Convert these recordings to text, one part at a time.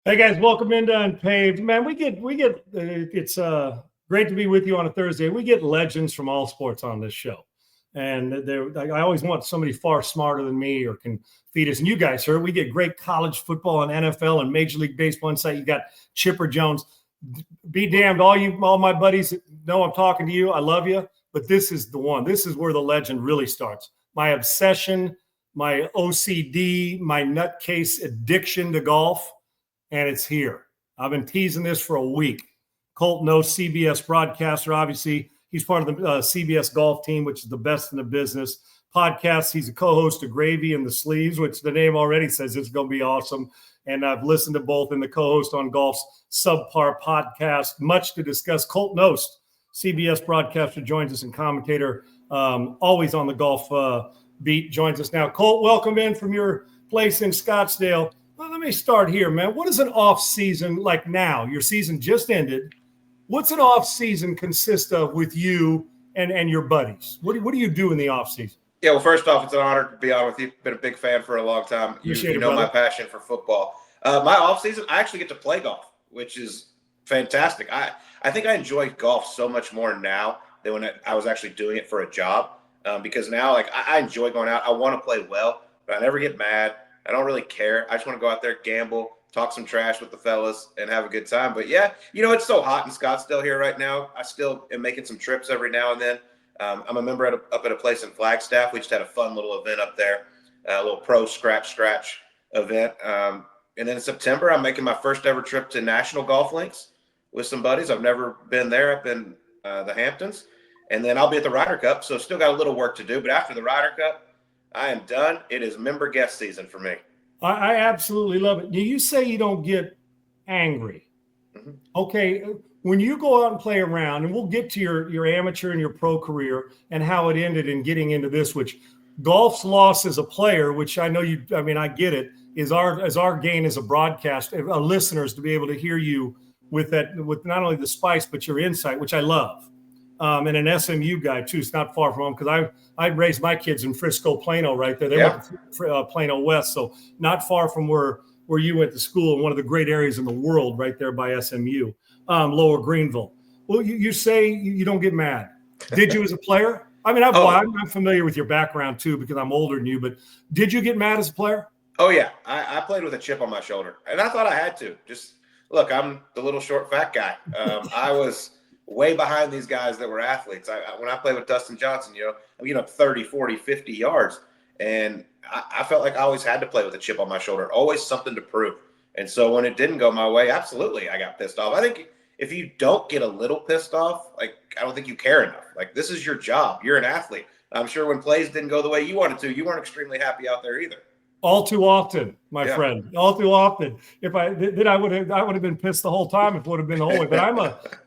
Hey guys, welcome into Unpaved. Man, it's great to be with you on a Thursday. We get legends from all sports on this show. And I always want somebody far smarter than me or can feed us. And you guys, sir, we get great college football and NFL and Major League Baseball insight. You got Chipper Jones. Be damned, all my buddies know I'm talking to you. I love you. But this is the one. This is where the legend really starts. My obsession, my OCD, my nutcase addiction to golf. And it's here. I've been teasing this for a week. Colt Knost, CBS broadcaster, obviously. He's part of the CBS golf team, which is the best in the business. Podcast, he's a co-host of Gravy and the Sleeves, which the name already says it's going to be awesome. And I've listened to both, and the co-host on Golf's Subpar podcast. Much to discuss. Colt Knost, CBS broadcaster, joins us and commentator, always on the golf beat, joins us now. Colt, welcome in from your place in Scottsdale. Well, let me start here, man. What is an off season like now? Your season just ended. What's an off season consist of with you and your buddies? What do you do in the off season? Yeah, well, first off, it's an honor to be on with you. Been a big fan for a long time. You know my passion for football. My off season, I actually get to play golf, which is fantastic. I think I enjoy golf so much more now than when I was actually doing it for a job. Because now, like, I enjoy going out. I want to play well, but I never get mad. I don't really care. I just want to go out there, gamble, talk some trash with the fellas, and have a good time. But, yeah, it's so hot in Scottsdale here right now. I still am making some trips every now and then. I'm a member up at a place in Flagstaff. We just had a fun little event up there, a little pro scratch event. And then in September, I'm making my first ever trip to National Golf Links with some buddies. I've never been there up in the Hamptons. And then I'll be at the Ryder Cup, so still got a little work to do. But after the Ryder Cup, I am done. It is member guest season for me. I absolutely love it. You say you don't get angry. Mm-hmm. Okay, when you go out and play around, and we'll get to your amateur and your pro career and how it ended in getting into this, which golf's loss as a player, which I know I get it, is our gain as a broadcast, listeners to be able to hear you with not only the spice, but your insight, which I love. And an SMU guy too. It's not far from home because I raised my kids in Frisco, Plano, right there. They went to Plano West, so not far from where you went to school in one of the great areas in the world, right there by SMU, Lower Greenville. Well, you say you don't get mad. Did you as a player? I mean, I'm familiar with your background too because I'm older than you. But did you get mad as a player? Oh yeah, I played with a chip on my shoulder, and I thought I had to. Just look, I'm the little short fat guy. I was way behind these guys that were athletes. When I played with Dustin Johnson, I'm getting up 30, 40, 50 yards. And I felt like I always had to play with a chip on my shoulder, always something to prove. And so when it didn't go my way, absolutely, I got pissed off. I think if you don't get a little pissed off, I don't think you care enough. Like, this is your job. You're an athlete. I'm sure when plays didn't go the way you wanted to, you weren't extremely happy out there either. All too often, my friend. All too often. If I would have been pissed the whole time. If it would have been the whole way. But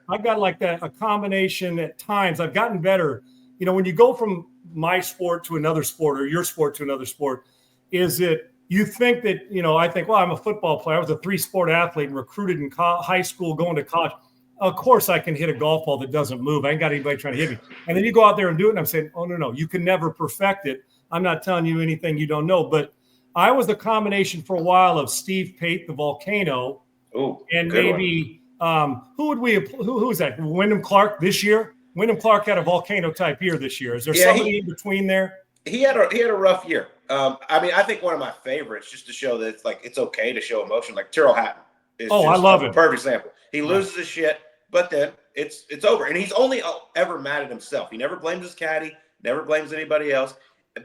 I got like that, a combination at times. I've gotten better. When you go from my sport to another sport or your sport to another sport, is it you think that I think, well, I'm a football player. I was a 3-sport athlete and recruited in high school, going to college. Of course, I can hit a golf ball that doesn't move. I ain't got anybody trying to hit me. And then you go out there and do it, and I'm saying, oh no, you can never perfect it. I'm not telling you anything you don't know, but I was the combination for a while of Steve Pate, the volcano, and maybe who was that? Wyndham Clark this year. Wyndham Clark had a volcano type year this year. Is there somebody in between there? He had a rough year. I think one of my favorites, just to show that it's okay to show emotion, like Tyrrell Hatton. I love it. Perfect example. He loses his shit, but then it's over, and he's only ever mad at himself. He never blames his caddy, never blames anybody else.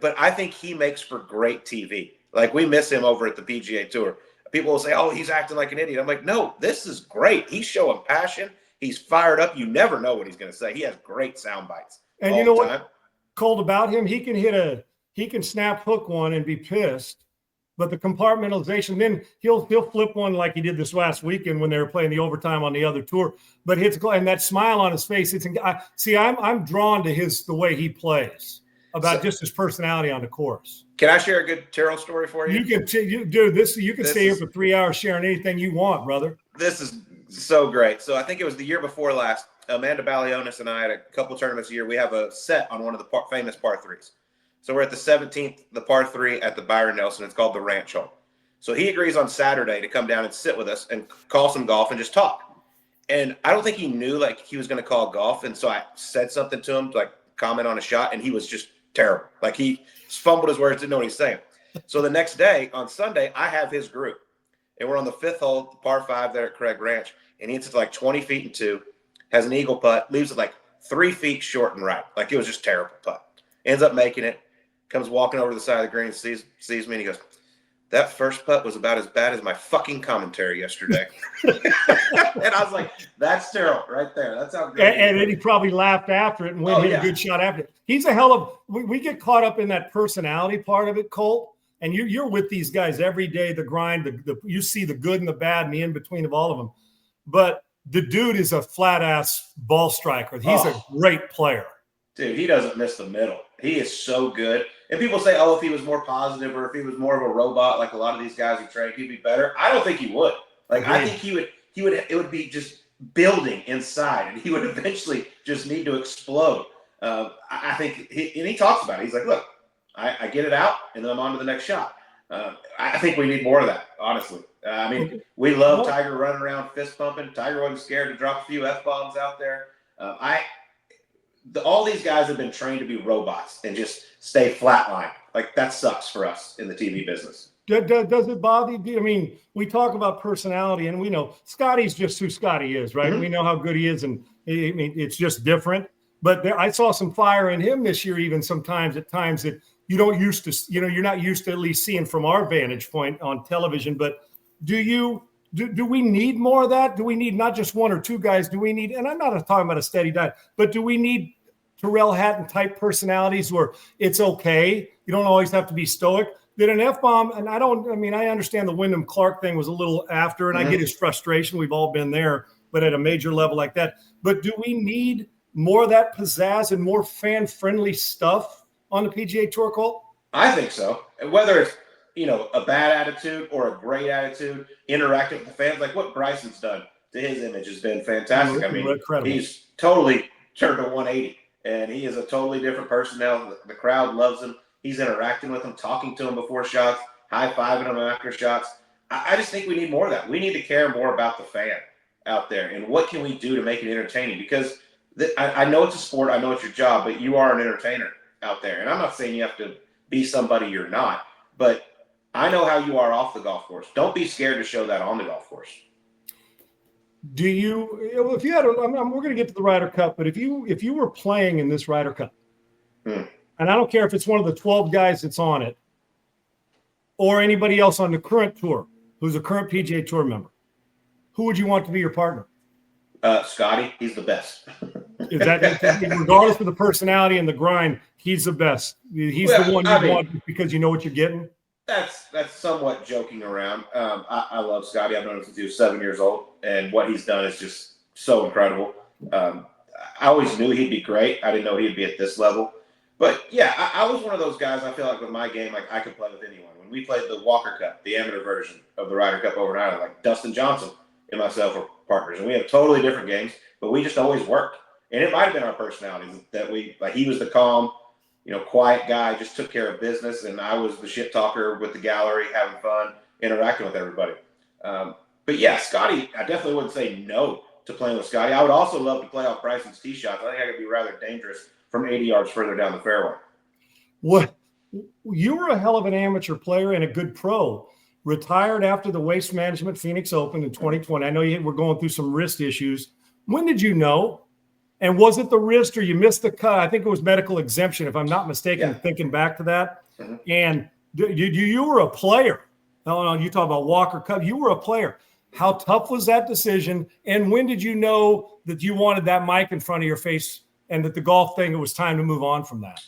But I think he makes for great TV. Like, we miss him over at the PGA Tour. People will say, oh, he's acting like an idiot. I'm like, no, this is great. He's showing passion. He's fired up. You never know what he's going to say. He has great sound bites. And you know what, Colt, about him? He can snap hook one and be pissed. But the compartmentalization, then he'll flip one like he did this last weekend when they were playing the overtime on the other tour. But and that smile on his face, I'm drawn to the way he plays. About just his personality on the course. Can I share a good Tyrrell story for you? You can stay here for 3 hours sharing anything you want, brother. This is so great. So I think it was the year before last. Amanda Balionis and I had a couple tournaments a year. We have a set on one of the famous par threes. So we're at the 17th, the par three at the Byron Nelson. It's called the Ranch Hole. So he agrees on Saturday to come down and sit with us and call some golf and just talk. And I don't think he knew like he was going to call golf. And so I said something to him to like comment on a shot, and he was just terrible. Like he fumbled his words, didn't know what he's saying. So the next day on Sunday, I have his group, and we're on the 5th hole, par 5 there at Craig Ranch, and he hits it like 20 feet and 2, has an eagle putt, leaves it like 3 feet short and right. Like it was just terrible putt. Ends up making it, comes walking over to the side of the green, sees me, and he goes, "That first putt was about as bad as my fucking commentary yesterday." And I was like, that's terrible right there. That's how great. And then he probably laughed after it and went hit a good shot after it. He's a hell of – we get caught up in that personality part of it, Colt. And you're with these guys every day, the grind, you see the good and the bad and the in-between of all of them. But the dude is a flat-ass ball striker. He's a great player. Dude, he doesn't miss the middle. He is so good. And people say, oh, if he was more positive or if he was more of a robot like a lot of these guys who train, he'd be better. I don't think he would. Like, I think it would be just building inside, and he would eventually just need to explode. I think he talks about it. He's like, look, I get it out, and then I'm on to the next shot. I think we need more of that, honestly. I mean, we love Tiger running around fist pumping. Tiger wasn't scared to drop a few F-bombs out there. All these guys have been trained to be robots and just stay flatline. Like, that sucks for us in the TV business. Does it bother you? I mean, we talk about personality, and we know Scotty's just who Scotty is, right? Mm-hmm. We know how good he is, and I mean, it's just different. But I saw some fire in him this year, even sometimes at times that you don't used to, you're not used to at least seeing from our vantage point on television. But do we need more of that? Do we need not just one or two guys? Do we need, and I'm not talking about a steady diet, but do we need Tyrrell Hatton type personalities where it's okay? You don't always have to be stoic. Did an F-bomb, and I understand the Wyndham Clark thing was a little after, and I get his frustration. We've all been there, but at a major level like that. But do we need more of that pizzazz and more fan-friendly stuff on the PGA Tour, Colt? I think so. Whether it's, a bad attitude or a great attitude, interacting with the fans, like what Bryson's done to his image has been fantastic. Incredible. He's totally turned a 180, and he is a totally different person now. The crowd loves him. He's interacting with them, talking to them before shots, high-fiving them after shots. I just think we need more of that. We need to care more about the fan out there, and what can we do to make it entertaining? Because I know it's a sport, I know it's your job, but you are an entertainer out there. And I'm not saying you have to be somebody you're not, but I know how you are off the golf course. Don't be scared to show that on the golf course. Do you, if you had, we're going to get to the Ryder Cup, but if you were playing in this Ryder Cup, and I don't care if it's one of the 12 guys that's on it or anybody else on the current tour who's a current PGA Tour member, who would you want to be your partner? Scotty, he's the best. Is that regardless of the personality and the grind, he's the best? He's the one you want because you know what you're getting? That's somewhat joking around. I love Scotty. I've known him since he was 7 years old, and what he's done is just so incredible. I always knew he'd be great. I didn't know he'd be at this level. But, yeah, I was one of those guys, I feel like, with my game, like, I could play with anyone. When we played the Walker Cup, the amateur version of the Ryder Cup over in Ireland, like Dustin Johnson and myself were partners. And we had totally different games, but we just always worked. And it might have been our personalities that he was the calm, quiet guy, just took care of business. And I was the shit talker with the gallery, having fun, interacting with everybody. But, yeah, Scotty, I definitely wouldn't say no to playing with Scotty. I would also love to play off Bryson's tee shots. I think I could be rather dangerous from 80 yards further down the fairway. What? You were a hell of an amateur player and a good pro. Retired after the Waste Management Phoenix Open in 2020. I know you were going through some wrist issues. When did you know? And was it the wrist or you missed the cut? I think it was medical exemption, if I'm not mistaken, thinking back to that. Mm-hmm. And you were a player. No, you talk about Walker Cup. You were a player. How tough was that decision? And when did you know that you wanted that mic in front of your face and that the golf thing, it was time to move on from that?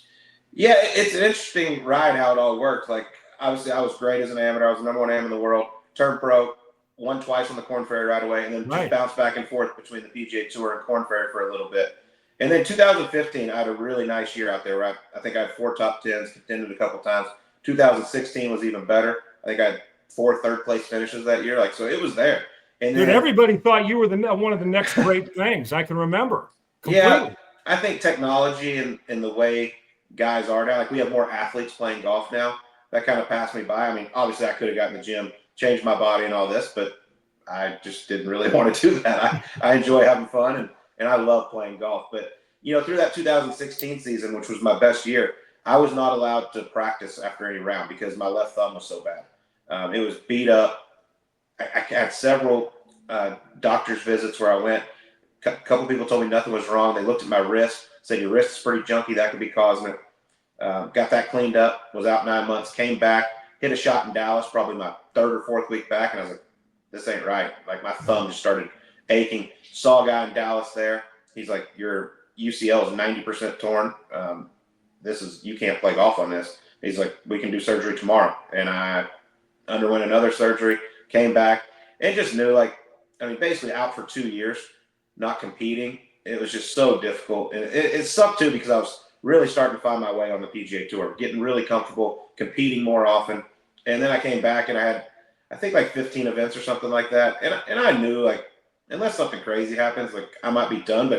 Yeah, it's an interesting ride how it all worked. Like, obviously, I was great as an amateur. I was the number one am in the world. Turned pro, won twice on the Korn Ferry right away, and then just bounced back and forth between the PGA Tour and Korn Ferry for a little bit. And then 2015, I had a really nice year out there. Where I think I had 4 top 10s, contended a couple times. 2016 was even better. I think I had 4 third-place finishes that year. So it was there. And then everybody thought you were one of the next great things. I can remember. Completely. Yeah, I think technology and the way guys are now, we have more athletes playing golf now. That kind of passed me by. I mean, obviously I could have gotten in the gym change my body and all this, but I just didn't really want to do that. I enjoy having fun and I love playing golf. But, through that 2016 season, which was my best year, I was not allowed to practice after any round because my left thumb was so bad. It was beat up. I had several doctor's visits where I went. A couple people told me nothing was wrong. They looked at my wrist, said your wrist is pretty junky. That could be causing it. Got that cleaned up, was out 9 months, came back, hit a shot in Dallas, probably my third or fourth week back. And I was like, this ain't right. Like my thumb just started aching. Saw a guy in Dallas there. He's like, your UCL is 90% torn. You can't play golf on this. He's like, we can do surgery tomorrow. And I underwent another surgery, came back, and just knew basically out for 2 years, not competing. It was just so difficult. And it sucked too because I was really starting to find my way on the PGA Tour, getting really comfortable, competing more often. And then I came back and I had, I think 15 events or something like that. And I knew unless something crazy happens, I might be done,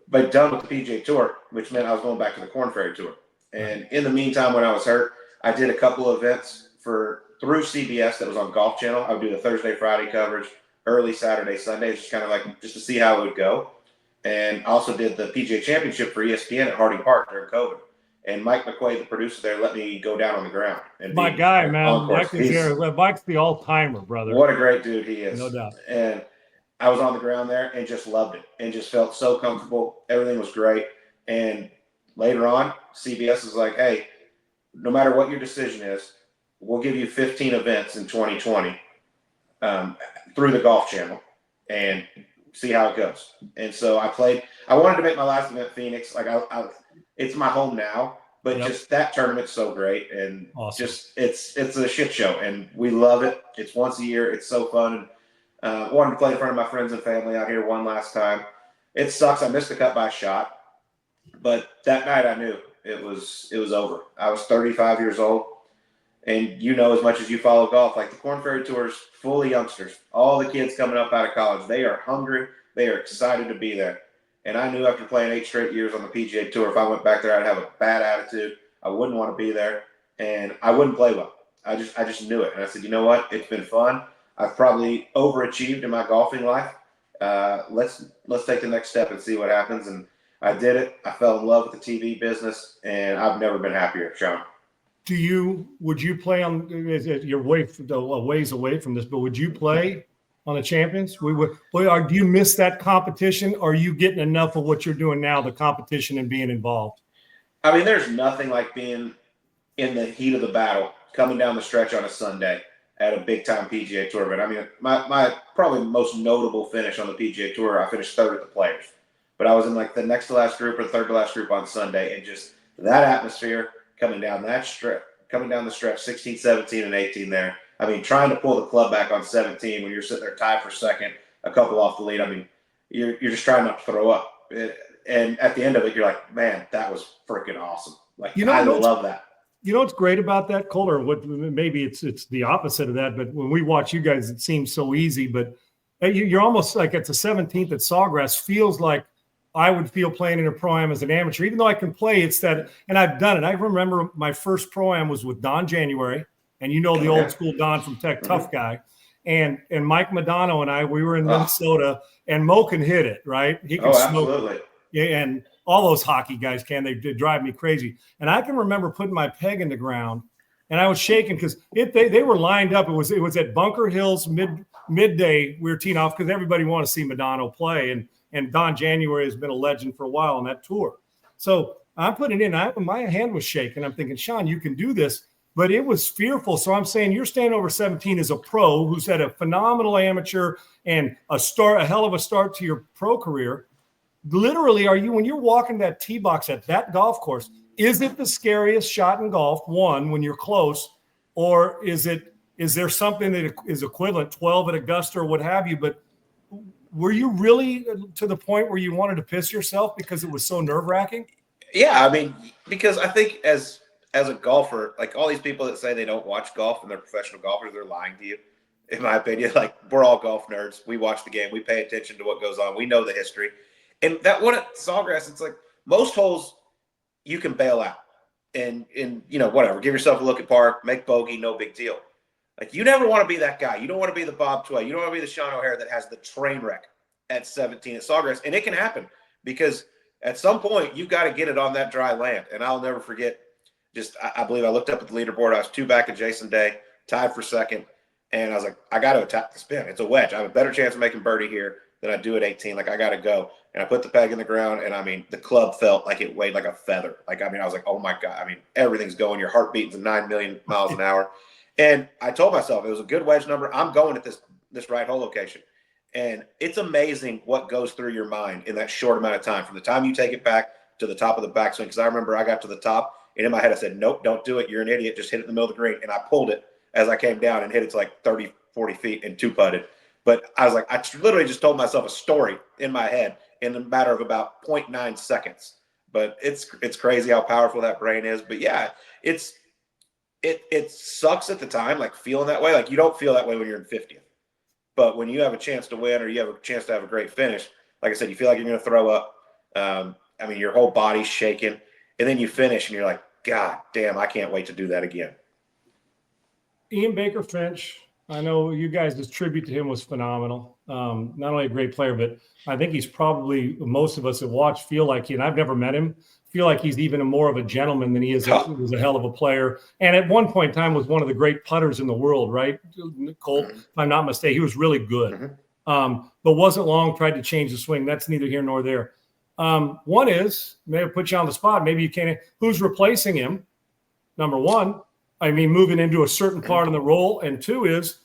but done with the PGA Tour, which meant I was going back to the Korn Ferry Tour. And in the meantime, when I was hurt, I did a couple of events through CBS that was on Golf Channel. I would do the Thursday, Friday coverage, early Saturday, Sunday, just kind of just to see how it would go. And also did the PGA Championship for ESPN at Harding Park during COVID. And Mike McQuaid, the producer there, let me go down on the ground. And my guy, man. Mike's the all-timer, brother. What a great dude he is. No doubt. And I was on the ground there and just loved it and just felt so comfortable. Everything was great. And later on, CBS is like, hey, no matter what your decision is, we'll give you 15 events in 2020 through the Golf Channel and see how it goes. And so I wanted to make my last event Phoenix. It's my home now, but just that tournament's so great. And awesome. Just, it's a shit show and we love it. It's once a year. It's so fun. And wanted to play in front of my friends and family out here one last time. It sucks. I missed the cut by a shot, but that night I knew it was over. I was 35 years old. And as much as you follow golf, the Korn Ferry Tour is full of youngsters. All the kids coming up out of college, they are hungry. They are excited to be there. And I knew after playing 8 straight years on the PGA Tour, if I went back there, I'd have a bad attitude. I wouldn't want to be there, and I wouldn't play well. I just knew it. And I said, you know what? It's been fun. I've probably overachieved in my golfing life. Let's take the next step and see what happens. And I did it. I fell in love with the TV business, and I've never been happier, Sean. Would you play on? You're a ways away from this, but would you play on the Champions? Do you miss that competition? Or are you getting enough of what you're doing now, the competition and being involved? I mean, there's nothing like being in the heat of the battle, coming down the stretch on a Sunday at a big time PGA Tour event. I mean, my probably most notable finish on the PGA Tour, I finished third at the Players, but I was in the next to last group or third to last group on Sunday, and just that atmosphere. Coming down the stretch, 16, 17, and 18 there. I mean, trying to pull the club back on 17 when you're sitting there tied for second, a couple off the lead. I mean, you're just trying not to throw up. And at the end of it, you're like, man, that was freaking awesome. I love that. You know what's great about that, Colt, or what maybe it's the opposite of that, but when we watch you guys, it seems so easy. But you're almost like at the 17th at Sawgrass, feels like I would feel playing in a Pro-Am as an amateur, even though I can play. It's that, and I've done it. I remember my first Pro-Am was with Don January, and the old school Don from Tech, tough guy, and Mike Madonna and we were in Minnesota, and Mo can hit it, right? He can smoke. Absolutely. Yeah, and all those hockey guys they drive me crazy. And I can remember putting my peg in the ground, and I was shaking because they were lined up. It was at Bunker Hills midday. We were teeing off because everybody wanted to see Madonna play, and Don January has been a legend for a while on that tour. So I'm putting it in. My hand was shaking. I'm thinking, Sean, you can do this. But it was fearful. So I'm saying you're staying over 17 as a pro who's had a phenomenal amateur and a hell of a start to your pro career. Literally, when you're walking that tee box at that golf course, is it the scariest shot in golf, one, when you're close, or is there something that is equivalent, 12 at Augusta or what have you? But were you really to the point where you wanted to piss yourself because it was so nerve-wracking? Yeah, I mean, because I think as a golfer, all these people that say they don't watch golf and they're professional golfers, they're lying to you, in my opinion. We're all golf nerds. We watch the game. We pay attention to what goes on. We know the history. And that one at Sawgrass, it's most holes you can bail out and whatever. Give yourself a look at par, make bogey, no big deal. Like, you never want to be that guy. You don't want to be the Bob Tway. You don't want to be the Sean O'Hare that has the train wreck at 17 at Sawgrass. And it can happen because at some point you've got to get it on that dry land. And I'll never forget, I believe I looked up at the leaderboard. I was 2 back at Jason Day, tied for second. And I was like, I got to attack the spin. It's a wedge. I have a better chance of making birdie here than I do at 18. Like, I got to go. And I put the peg in the ground, and, I mean, the club felt like it weighed like a feather. Like, I mean, I was like, oh, my God. I mean, everything's going. Your heart beating 9 million miles an hour. And I told myself it was a good wedge number. I'm going at this right hole location. And it's amazing what goes through your mind in that short amount of time, from the time you take it back to the top of the backswing. Because I remember I got to the top, and in my head I said, nope, don't do it. You're an idiot. Just hit it in the middle of the green. And I pulled it as I came down and hit it to like 30, 40 feet and 2-putted. But I was like, I literally just told myself a story in my head in a matter of about 0.9 seconds. But it's crazy how powerful that brain is. But yeah, it sucks at the time, like feeling that way. Like, you don't feel that way when you're in 50th. But when you have a chance to win, or you have a chance to have a great finish, like I said, you feel like you're going to throw up. I mean, your whole body's shaking. And then you finish, and you're like, God damn, I can't wait to do that again. Ian Baker Finch, I know you guys' tribute to him was phenomenal. Not only a great player, but I think he's probably, most of us that watch feel like and I've never met him, feel like he's even more of a gentleman than he is. He was a hell of a player. And at one point in time was one of the great putters in the world, right? Colt, if I'm not mistaken, he was really good. But wasn't long, tried to change the swing. That's neither here nor there. One is, maybe put you on the spot, maybe you can't, who's replacing him? Number one, I mean, moving into a certain part of the role. And two is,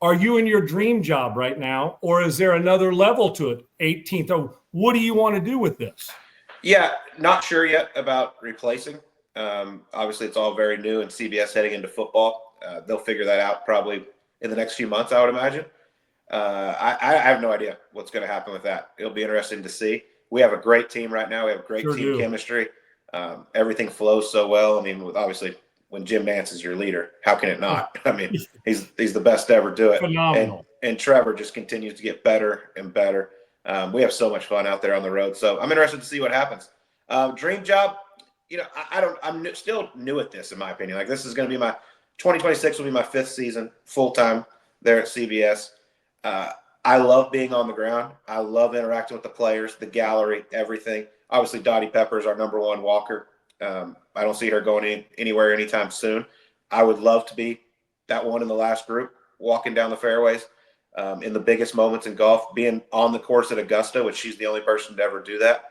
are you in your dream job right now, or is there another level to it? 18th. Oh, what do you want to do with this? Yeah, not sure yet about replacing. Obviously, it's all very new, and CBS heading into football. They'll figure that out probably in the next few months, I would imagine. I have no idea what's going to happen with that. It'll be interesting to see. We have a great team right now. We have great team chemistry. Everything flows so well. I mean, obviously, when Jim Nance is your leader, how can it not? I mean, he's the best to ever do it. Phenomenal. And Trevor just continues to get better and better. We have so much fun out there on the road. So I'm interested to see what happens. Dream job, I'm still new at this, in my opinion. Like, this is going to be 2026 will be my 5th season full-time there at CBS. I love being on the ground. I love interacting with the players, the gallery, everything. Obviously, Dottie Pepper is our number one walker. I don't see her going anywhere anytime soon. I would love to be that one in the last group, walking down the fairways in the biggest moments in golf. Being on the course at Augusta, which she's the only person to ever do that,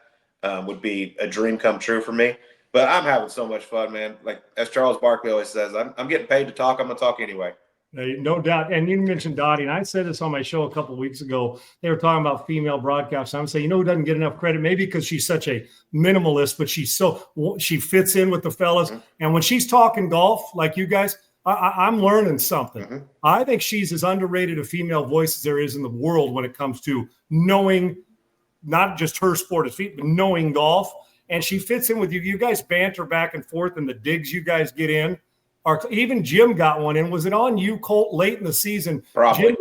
would be a dream come true for me. But I'm having so much fun, man. Like, as Charles Barkley always says, I'm getting paid to talk. I'm going to talk anyway. No doubt. And you mentioned Dottie, and I said this on my show a couple of weeks ago. They were talking about female broadcasts. I'm saying, who doesn't get enough credit? Maybe because she's such a minimalist, but she fits in with the fellas. And when she's talking golf, like you guys, I'm learning something. I think she's as underrated a female voice as there is in the world when it comes to knowing not just her sport as feet, but knowing golf. And she fits in with you. You guys banter back and forth, and the digs you guys get in. Even Jim got one in. Was it on you, Colt, late in the season? Probably.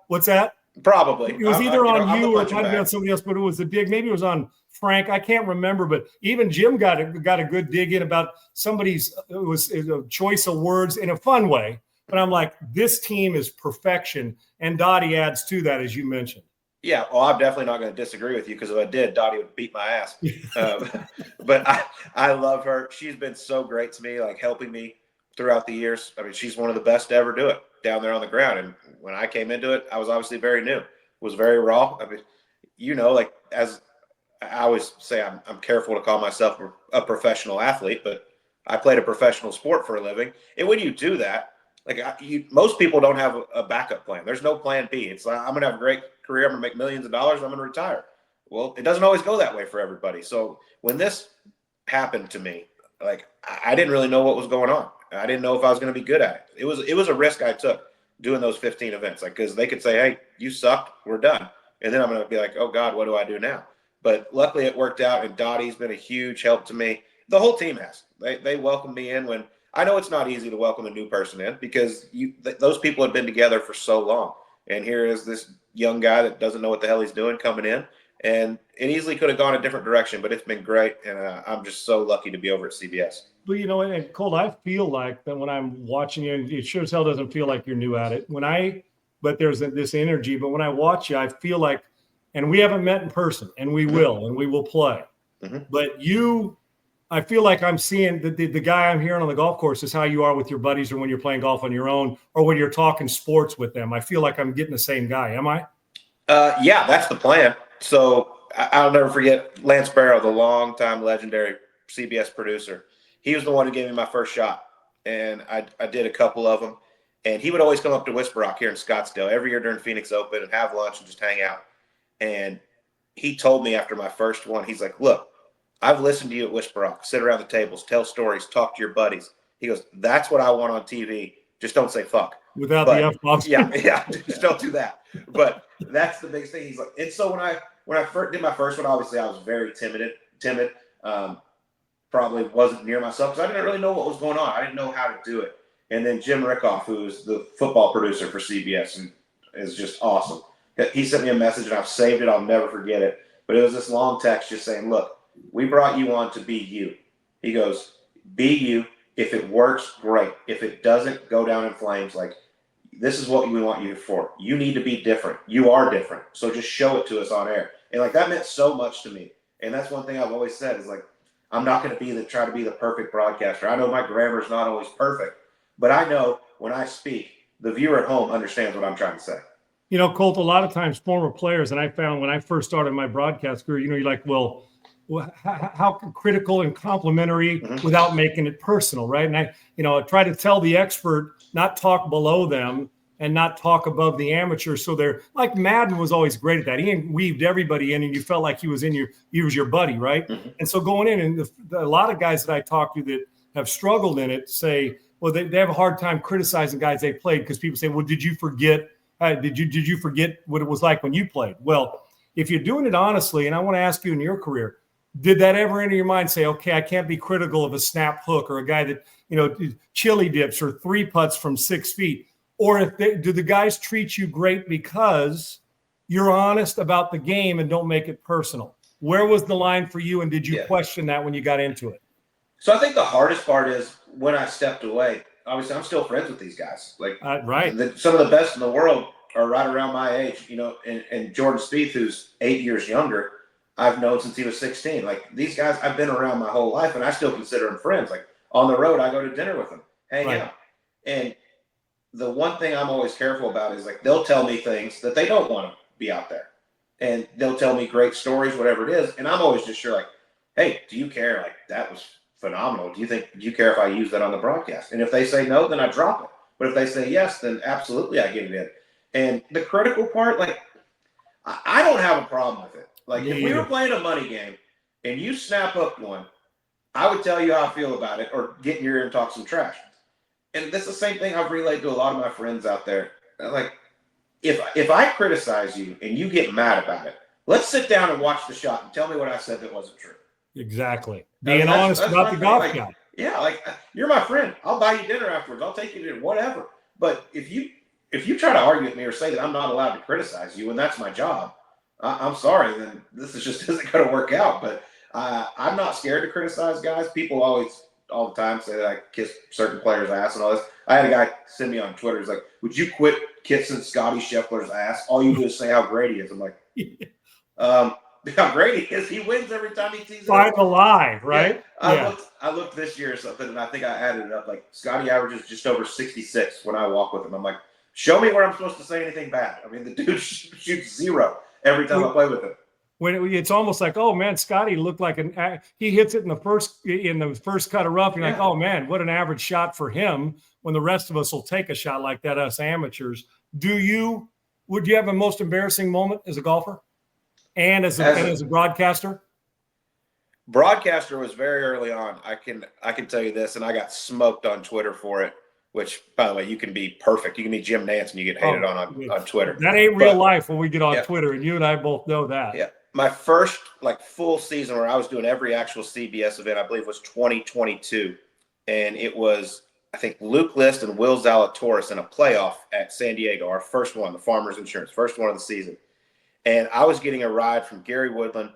What's that? Probably. It was either on you or it might have been on somebody else, but it was a dig. Maybe it was on Frank. I can't remember, but even Jim got a good dig in about somebody's it was a choice of words in a fun way. But I'm like, this team is perfection, and Dottie adds to that, as you mentioned. Yeah, well, I'm definitely not going to disagree with you, because if I did, Dottie would beat my ass. But I love her. She's been so great to me, like helping me throughout the years. I mean, she's one of the best to ever do it down there on the ground. And when I came into it, I was obviously very new, was very raw. I mean, like, as I always say, I'm careful to call myself a professional athlete, but I played a professional sport for a living. And when you do that, like, most people don't have a backup plan. There's no plan B. It's like, I'm going to have a great career. I'm going to make millions of dollars. I'm going to retire. Well, it doesn't always go that way for everybody. So when this happened to me, like, I didn't really know what was going on. I didn't know if I was going to be good at it. It was a risk I took doing those 15 events, like, because they could say, hey, you sucked, we're done. And then I'm going to be like, oh God, what do I do now? But luckily it worked out, and Dottie's been a huge help to me. The whole team has. They welcomed me in when I know it's not easy to welcome a new person in, because those people have been together for so long. And here is this young guy that doesn't know what the hell he's doing coming in. And it easily could have gone a different direction, but it's been great. And I'm just so lucky to be over at CBS. But and Colt, I feel like that when I'm watching you, and it sure as hell doesn't feel like you're new at it. But there's this energy. But when I watch you, I feel like, and we haven't met in person, and we will play. Mm-hmm. But I feel like I'm seeing the guy I'm hearing on the golf course is how you are with your buddies, or when you're playing golf on your own, or when you're talking sports with them. I feel like I'm getting the same guy. Am I? Yeah, that's the plan. So I'll never forget Lance Barrow, the longtime legendary CBS producer. He was the one who gave me my first shot, and I did a couple of them. And he would always come up to Whisper Rock here in Scottsdale every year during Phoenix Open and have lunch and just hang out. And he told me after my first one, he's like, look, I've listened to you at Whisper Rock, sit around the tables, tell stories, talk to your buddies. He goes, that's what I want on TV. Just don't say fuck. Without the F-bombs. Yeah, just don't do that. But that's the biggest thing. He's like, and so when I first did my first one, obviously I was very timid. Probably wasn't near myself because I didn't really know what was going on. I didn't know how to do it. And then Jim Rickoff, who's the football producer for CBS, and is just awesome. He sent me a message, and I've saved it. I'll never forget it. But it was this long text just saying, look, we brought you on to be you. He goes, be you. If it works, great. If it doesn't, go down in flames. Like, this is what we want you for. You need to be different. You are different. So just show it to us on air. And like, that meant so much to me. And that's one thing I've always said is like, I'm not going to try to be the perfect broadcaster. I know my grammar is not always perfect, but I know when I speak, the viewer at home understands what I'm trying to say. Colt, a lot of times former players, and I found when I first started my broadcast career, you're like, well, how critical and complimentary without making it personal, right? And I try to tell the expert not talk below them and not talk above the amateur. So they're like, Madden was always great at that. He weaved everybody in, and you felt like he was your buddy, right? Mm-hmm. And so going in, and a lot of guys that I talk to that have struggled in it say, well, they have a hard time criticizing guys they played because people say, well, did you forget what it was like when you played? Well, if you're doing it honestly, and I want to ask you in your career, did that ever enter your mind say, okay, I can't be critical of a snap hook or a guy that, chili dips or 3-putts from 6 feet? Or do the guys treat you great because you're honest about the game and don't make it personal? Where was the line for you, and did you question that when you got into it? So I think the hardest part is when I stepped away. Obviously, I'm still friends with these guys. Like, right. Some of the best in the world are right around my age, and Jordan Spieth, who's 8 years younger, I've known since he was 16. Like, these guys, I've been around my whole life, and I still consider them friends. Like, on the road, I go to dinner with them, hang out. And the one thing I'm always careful about is, like, they'll tell me things that they don't want to be out there. And they'll tell me great stories, whatever it is. And I'm always just sure, like, hey, do you care? Like, that was phenomenal. Do you care if I use that on the broadcast? And if they say no, then I drop it. But if they say yes, then absolutely I get it in. And the critical part, like, I don't have a problem with it. Like, if we were playing a money game and you snap up one, I would tell you how I feel about it, or get in your ear and talk some trash. And that's the same thing I've relayed to a lot of my friends out there. Like, if I criticize you and you get mad about it, let's sit down and watch the shot and tell me what I said that wasn't true. Exactly. Being honest about the golf guy. Yeah, like, you're my friend. I'll buy you dinner afterwards. I'll take you to dinner, whatever. But if you try to argue with me or say that I'm not allowed to criticize you and that's my job, I'm sorry, then this just isn't going to work out. But I'm not scared to criticize guys. People always, all the time, say that I kiss certain players' ass and all this. I had a guy send me on Twitter. He's like, would you quit kissing Scotty Scheffler's ass? All you do is say how great he is. I'm like, how great he is. He wins every time he tees it up. Find a lie, right? Yeah. I looked this year or something, and I think I added it up. Like, Scotty averages just over 66 when I walk with him. I'm like, show me where I'm supposed to say anything bad. I mean, the dude shoots 0 every time I play with him. When it's almost like, oh man, Scotty looked like he hits it in the first cut of rough. You're like, oh man, what an average shot for him. When the rest of us will take a shot like that, us amateurs. Would you have a most embarrassing moment as a golfer and as a broadcaster? Broadcaster was very early on. I can tell you this, and I got smoked on Twitter for it. Which, by the way, you can be perfect. You can be Jim Nance and you get hated on Twitter. That ain't real life when we get on Twitter, and you and I both know that. Yeah. My first full season where I was doing every actual CBS event, I believe, was 2022. And it was, I think, Luke List and Will Zalatoris in a playoff at San Diego, our first one, the Farmers Insurance, first one of the season. And I was getting a ride from Gary Woodland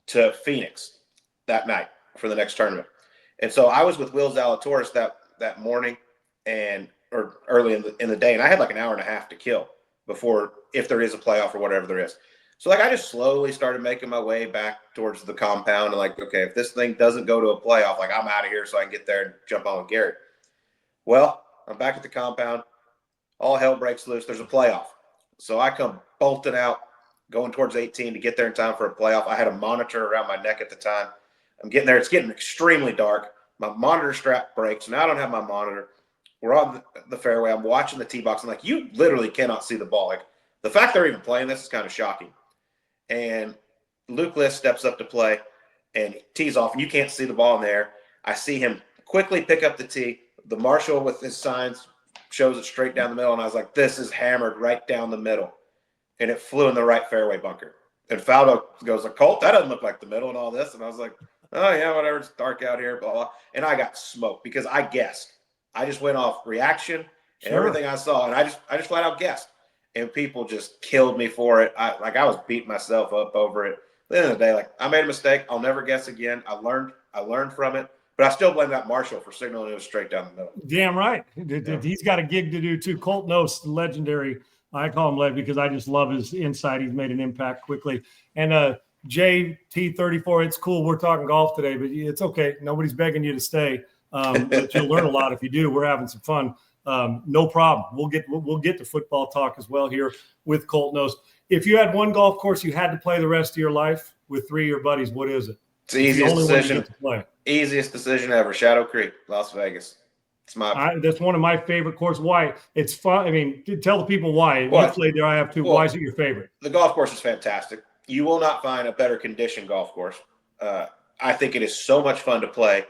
to Phoenix that night for the next tournament. And so I was with Will Zalatoris that morning or early in the day, and I had like an hour and a half to kill before, if there is a playoff or whatever there is. So like I just slowly started making my way back towards the compound and like, okay, if this thing doesn't go to a playoff, like I'm out of here so I can get there and jump on with Garrett. Well, I'm back at the compound. All hell breaks loose. There's a playoff. So I come bolting out, going towards 18 to get there in time for a playoff. I had a monitor around my neck at the time. I'm getting there. It's getting extremely dark. My monitor strap breaks. Now I don't have my monitor. We're on the fairway. I'm watching the tee box. I'm like, you literally cannot see the ball. Like, the fact they're even playing this is kind of shocking. And Luke List steps up to play and tees off, and you can't see the ball in there. I see him quickly pick up the tee. The marshal with his signs shows it straight down the middle, and I was like, this is hammered right down the middle. And it flew in the right fairway bunker. And Faldo goes, like, Colt, that doesn't look like the middle and all this. And I was like, oh, yeah, whatever. It's dark out here, blah, blah. And I got smoked because I guessed. I just went off reaction and everything I saw, and I just flat out guessed. And people just killed me for it. I was beating myself up over it. At the end of the day, like, I made a mistake. I'll never guess again. I learned from it. But I still blame that marshal for signaling it was straight down the middle. Damn right. He's got a gig to do too. Colt Knost, legendary. I call him Lev because I just love his insight. He's made an impact quickly. And JT34, it's cool. We're talking golf today, but it's okay. Nobody's begging you to stay. But you'll learn a lot if you do. We're having some fun. No problem. We'll get to football talk as well here with Colt Knost. If you had one golf course you had to play the rest of your life with three of your buddies, what is it? It's the easiest decision. Easiest decision ever. Shadow Creek, Las Vegas. That's one of my favorite courses. Why? It's fun. I mean, tell the people why. You played there. I have too. Why is it your favorite? The golf course is fantastic. You will not find a better conditioned golf course. I think it is so much fun to play.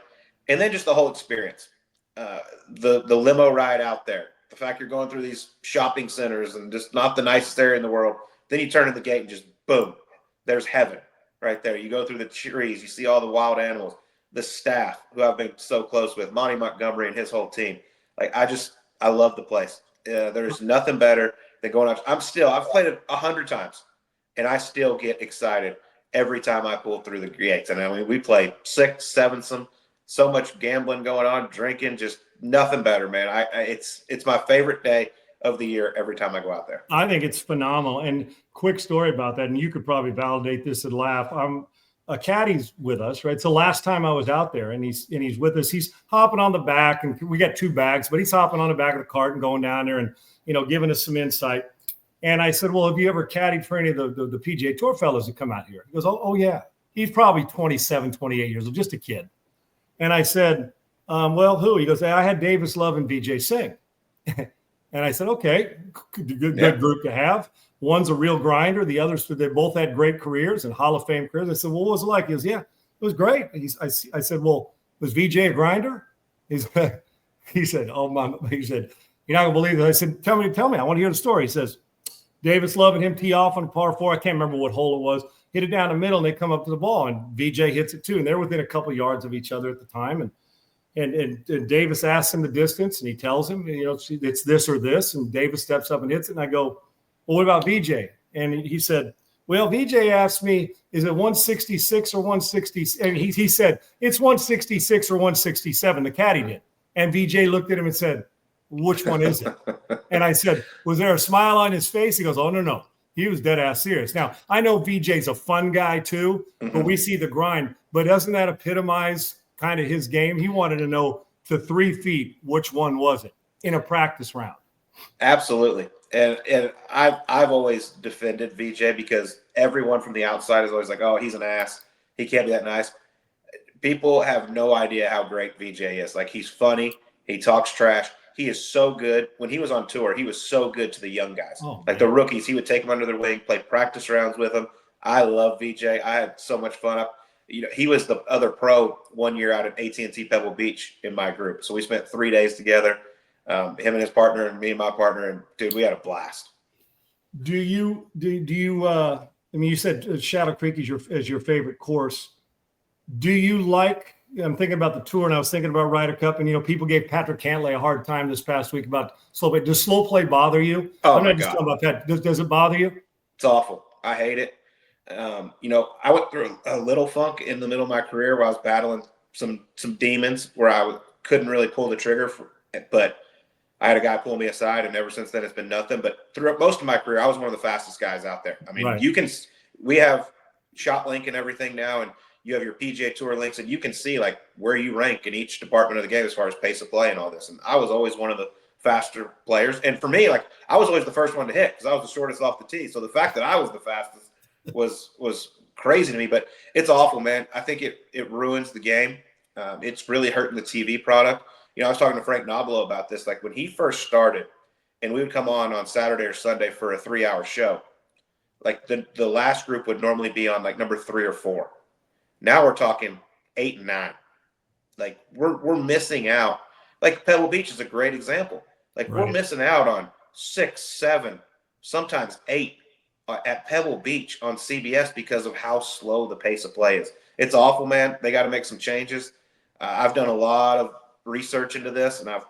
And then just the whole experience. The limo ride out there. The fact you're going through these shopping centers and just not the nicest area in the world. Then you turn in the gate and just boom, there's heaven right there. You go through the trees. You see all the wild animals. The staff who I've been so close with, Monty Montgomery and his whole team. Like, I love the place. There's nothing better than going out. I've played it 100 times, and I still get excited every time I pull through the gates. And I mean, we played 6, 7, so much gambling going on, drinking, just nothing better, man. It's my favorite day of the year every time I go out there. I think it's phenomenal. And quick story about that, and you could probably validate this and laugh. A caddy's with us, right? So last time I was out there, and he's with us. He's hopping on the back, and we got 2 bags, but he's hopping on the back of the cart and going down there and giving us some insight. And I said, "Well, have you ever caddied for any of the PGA Tour fellows that come out here?" He goes, "Oh yeah." He's probably 27, 28 years old, just a kid. And I said, "Well, who?" He goes, "I had Davis Love and Vijay Singh." And I said, "Okay, good group to have. One's a real grinder. The others, they both had great careers and Hall of Fame careers." I said, "Well, what was it like?" He goes, "Yeah, it was great." I said, "Well, was Vijay a grinder?" He said, "Oh, my." He said, "You're not gonna believe it." I said, Tell me. I want to hear the story." He says, "Davis Love and him tee off on par 4. I can't remember what hole it was. Hit it down the middle, and they come up to the ball, and Vijay hits it too. And they're within a couple yards of each other at the time. And Davis asks him the distance, and he tells him, it's this or this. And Davis steps up and hits it. And I go, "Well, what about VJ?" And he said, "Well, VJ asked me, is it 166 or 160?" And he said, "It's 166 or 167." The caddy did. And VJ looked at him and said, "Which one is it?" And I said, "Was there a smile on his face?" He goes, "Oh, no. He was dead ass serious." Now, I know VJ's a fun guy too, but we see the grind. But doesn't that epitomize kind of his game? He wanted to know to 3 feet, which one was it in a practice round. Absolutely. And I've always defended VJ because everyone from the outside is always like, "Oh, he's an ass. He can't be that nice." People have no idea how great VJ is. Like, he's funny. He talks trash. He is so good. When he was on tour, he was so good to the young guys. The rookies, he would take them under their wing, play practice rounds with them. I love VJ. I had so much fun. He was the other pro one year out at AT&T Pebble Beach in my group. So we spent 3 days together. Him and his partner and me and my partner, and dude, we had a blast. Do you I mean, you said Shadow Creek is your favorite course. Do you like, I'm thinking about the tour, and I was thinking about Ryder Cup, and people gave Patrick Cantlay a hard time this past week about slow play. Does slow play bother you? Oh, I'm not just talking about that. Does it bother you? It's awful. I hate it. I went through a little funk in the middle of my career where I was battling some demons where I couldn't really pull the trigger, but I had a guy pull me aside, and ever since then it's been nothing. But throughout most of my career, I was one of the fastest guys out there. I mean, we have shot link and everything now, and you have your PGA Tour links, and you can see like where you rank in each department of the game as far as pace of play and all this. And I was always one of the faster players. And for me, like I was always the first one to hit because I was the shortest off the tee. So the fact that I was the fastest was crazy to me, but it's awful, man. I think it ruins the game. It's really hurting the TV product. I was talking to Frank Nobilo about this. Like when he first started and we would come on Saturday or Sunday for a 3-hour show, like the last group would normally be on like number 3 or 4. Now we're talking 8 and 9. Like we're missing out. Like Pebble Beach is a great example. Like we're missing out on 6, 7, sometimes 8 at Pebble Beach on CBS because of how slow the pace of play is. It's awful, man. They got to make some changes. I've done a lot of research into this, and I've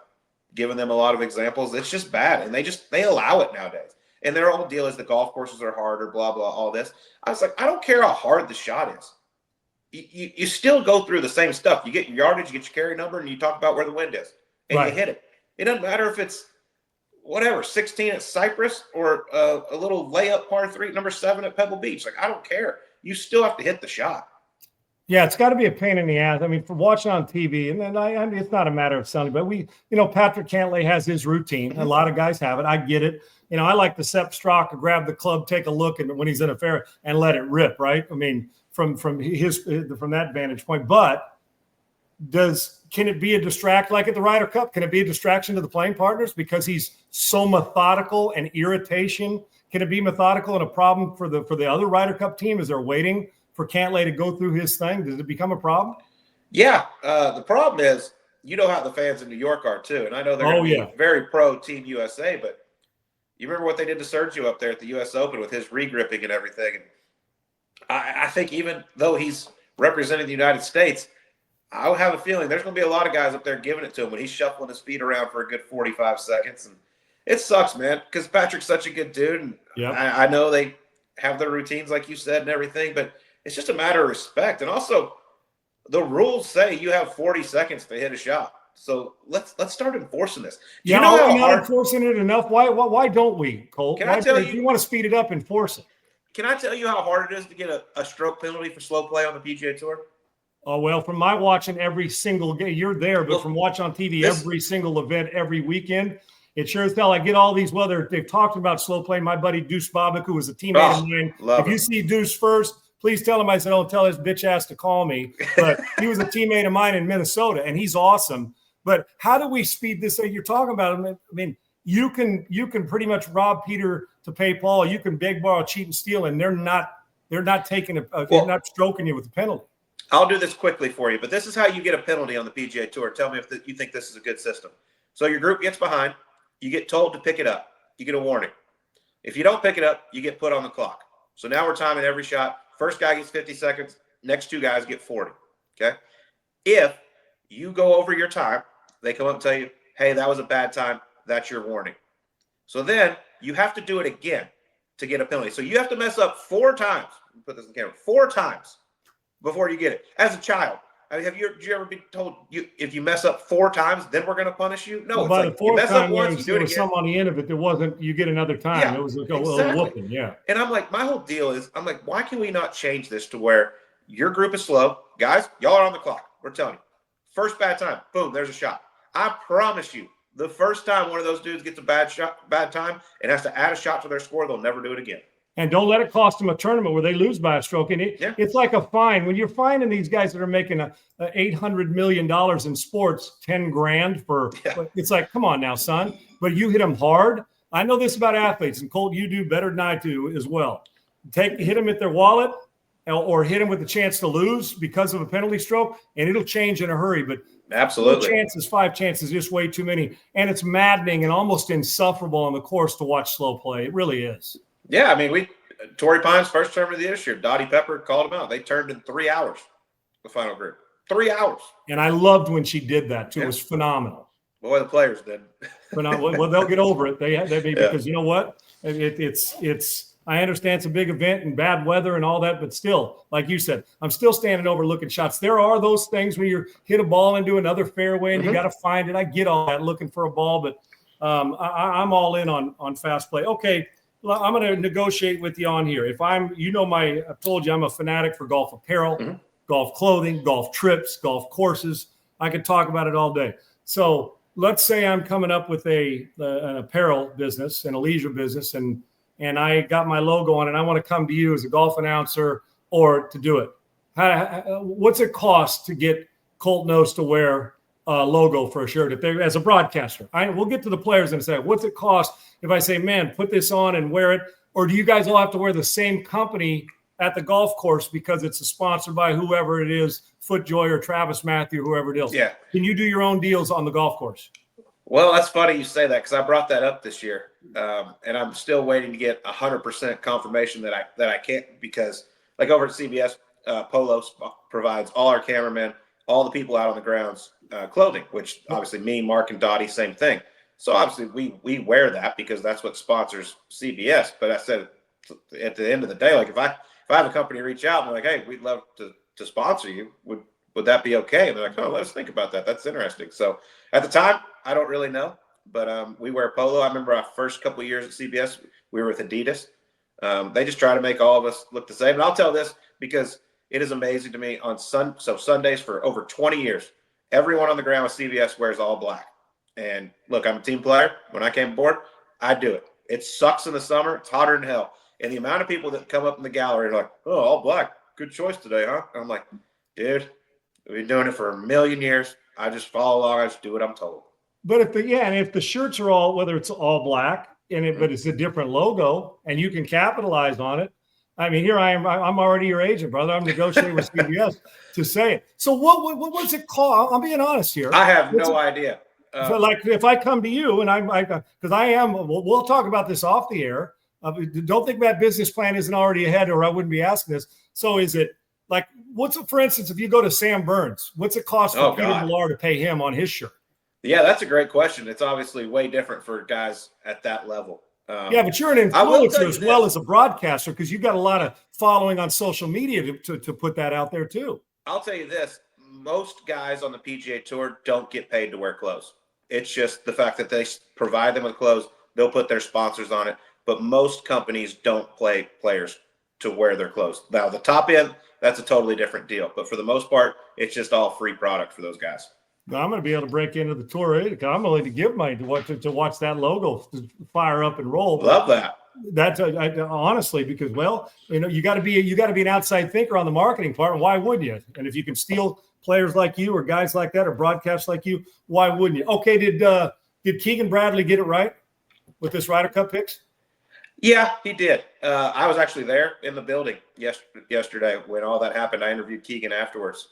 given them a lot of examples. It's just bad, and they allow it nowadays. And their whole deal is the golf courses are harder, blah, blah, all this. I was like, I don't care how hard the shot is. You still go through the same stuff. You get your yardage, you get your carry number, and you talk about where the wind is, and you hit it. It doesn't matter if it's whatever, 16 at Cypress or a little layup par 3, number 7 at Pebble Beach. Like, I don't care. You still have to hit the shot. Yeah, it's got to be a pain in the ass. I mean, for watching on TV, and then I mean, it's not a matter of sounding, but Patrick Cantlay has his routine. A lot of guys have it. I get it. I like to set Strock, grab the club, take a look, and when he's in a fair and let it rip, right? I mean, from that vantage point. But can it be a distraction like at the Ryder Cup? Can it be a distraction to the playing partners because he's so methodical and irritation? Can it be methodical and a problem for the other Ryder Cup team as they're waiting for Cantlay to go through his thing? Does it become a problem? Yeah. The problem is, how the fans in New York are too. And I know they're going to be very pro Team USA, but you remember what they did to Sergio up there at the U.S. Open with his regripping and everything. And I think even though he's representing the United States, I have a feeling there's going to be a lot of guys up there giving it to him when he's shuffling his feet around for a good 45 seconds. And it sucks, man, because Patrick's such a good dude. And I know they have their routines, like you said, and everything, but it's just a matter of respect. And also, the rules say you have 40 seconds to hit a shot. So let's start enforcing this. We're not enforcing it enough. Why don't we, Colt? If you want to speed it up, enforce it. Can I tell you how hard it is to get a stroke penalty for slow play on the PGA Tour? Oh, well, from my watching every single game, you're there, but from watching on TV every single event every weekend, it sure as hell. I get all these, whether they've talked about slow play. My buddy Deuce Bobick, who was a teammate of mine. If you see Deuce first, please tell him I said, don't tell his bitch ass to call me. But he was a teammate of mine in Minnesota, and he's awesome. But how do we speed this up? You're talking about him. I mean, you can pretty much rob Peter to pay Paul. You can beg, borrow, cheat, and steal, and they're not taking they're not stroking you with a penalty. I'll do this quickly for you, but this is how you get a penalty on the PGA Tour. Tell me if you think this is a good system. So your group gets behind. You get told to pick it up. You get a warning. If you don't pick it up, you get put on the clock. So now we're timing every shot. First guy gets 50 seconds. Next 2 guys get 40. Okay? If you go over your time, they come up and tell you, hey, that was a bad time. That's your warning. So then you have to do it again to get a penalty. So you have to mess up 4 times. Put this in the camera. 4 times before you get it. As a child, I mean, did you ever be told if you mess up 4 times, then we're going to punish you? No, well, it's like you mess up once, you do it again. Some on the end of it. There wasn't. You get another time. Yeah, it was like a little whooping. Yeah. And I'm like, my whole deal is, why can we not change this to where your group is slow, guys? Y'all are on the clock. We're telling you, first bad time, boom, there's a shot. I promise you, the first time one of those dudes gets a bad time and has to add a shot to their score, they'll never do it again. And don't let it cost them a tournament where they lose by a stroke. And it's like a fine. When you're fining these guys that are making a $800 million in sports, 10 grand for it's like, come on now, son. But you hit them hard. I know this about athletes, and Colt, you do better than I do as well. Hit them at their wallet or hit them with the chance to lose because of a penalty stroke, and it'll change in a hurry. But absolutely, 5 chances, just way too many. And it's maddening and almost insufferable on the course to watch slow play. It really is. Yeah, I mean, Torrey Pines' first tournament of the year, Dottie Pepper called him out. They turned in 3 hours, the final group. 3 hours. And I loved when she did that, too. Yeah. It was phenomenal. Boy, the players did. Well, they'll get over it. They because you know what? It's I understand it's a big event and bad weather and all that, but still, like you said, I'm still standing over looking shots. There are those things when you hit a ball into another fairway and you got to find it. I get all that, looking for a ball, but I'm all in on fast play. Okay, well, I'm going to negotiate with you on here. If I'm, I told you I'm a fanatic for golf apparel, golf clothing, golf trips, golf courses. I could talk about it all day. So let's say I'm coming up with an apparel business and a leisure business, and I got my logo on it, and I want to come to you as a golf announcer or to do it. What's it cost to get Colt Knost to wear a logo for a shirt as a broadcaster? We'll get to the players in a second. What's it cost if I say, man, put this on and wear it? Or do you guys all have to wear the same company at the golf course because it's sponsored by whoever it is, FootJoy or Travis Matthew, whoever it is? Yeah. Can you do your own deals on the golf course? Well, that's funny you say that because I brought that up this year, and I'm still waiting to get 100% confirmation that I can't, because like over at CBS, Polo provides all our cameramen, all the people out on the grounds, clothing, which obviously me, Mark, and Dottie, same thing. So obviously we wear that because that's what sponsors CBS. But I said at the end of the day, like if I have a company reach out and they're like, hey, we'd love to sponsor you, would that be okay? And they're like, oh, let us think about that. That's interesting. So at the time, I don't really know, but we wear Polo. I remember our first couple of years at CBS, we were with Adidas. They just try to make all of us look the same. And I'll tell this because it is amazing to me on Sundays for over 20 years, everyone on the ground with CBS wears all black. And look, I'm a team player. When I came aboard, I do it. It sucks in the summer. It's hotter than hell. And the amount of people that come up in the gallery are like, oh, all black. Good choice today, huh? And I'm like, dude, we've been doing it for a million years. I just follow along. I just do what I'm told. But if the shirts are all, whether it's all black but it's a different logo and you can capitalize on it. I mean, here I am. I'm already your agent, brother. I'm negotiating with CBS to say it. So what's it called? I'm being honest here. I have no idea. So like if I come to you and we'll talk about this off the air. Don't think that business plan isn't already ahead or I wouldn't be asking this. So is it like, for instance, if you go to Sam Burns, what's it cost for Peter Millar to pay him on his shirt? Yeah, that's a great question. It's obviously way different for guys at that level. But you're an influencer as well as a broadcaster because you've got a lot of following on social media to put that out there too. I'll tell you this. Most guys on the PGA Tour don't get paid to wear clothes. It's just the fact that they provide them with clothes. They'll put their sponsors on it. But most companies don't pay players to wear their clothes. Now, the top end, that's a totally different deal. But for the most part, it's just all free product for those guys. I'm going to be able to break into the tour. I'm willing to give money to watch that logo fire up and roll. Love that. That's honestly because you got to be an outside thinker on the marketing part. And why wouldn't you? And if you can steal players like you or guys like that or broadcasts like you, why wouldn't you? Okay, did Keegan Bradley get it right with this Ryder Cup picks? Yeah, he did. I was actually there in the building yesterday when all that happened. I interviewed Keegan afterwards.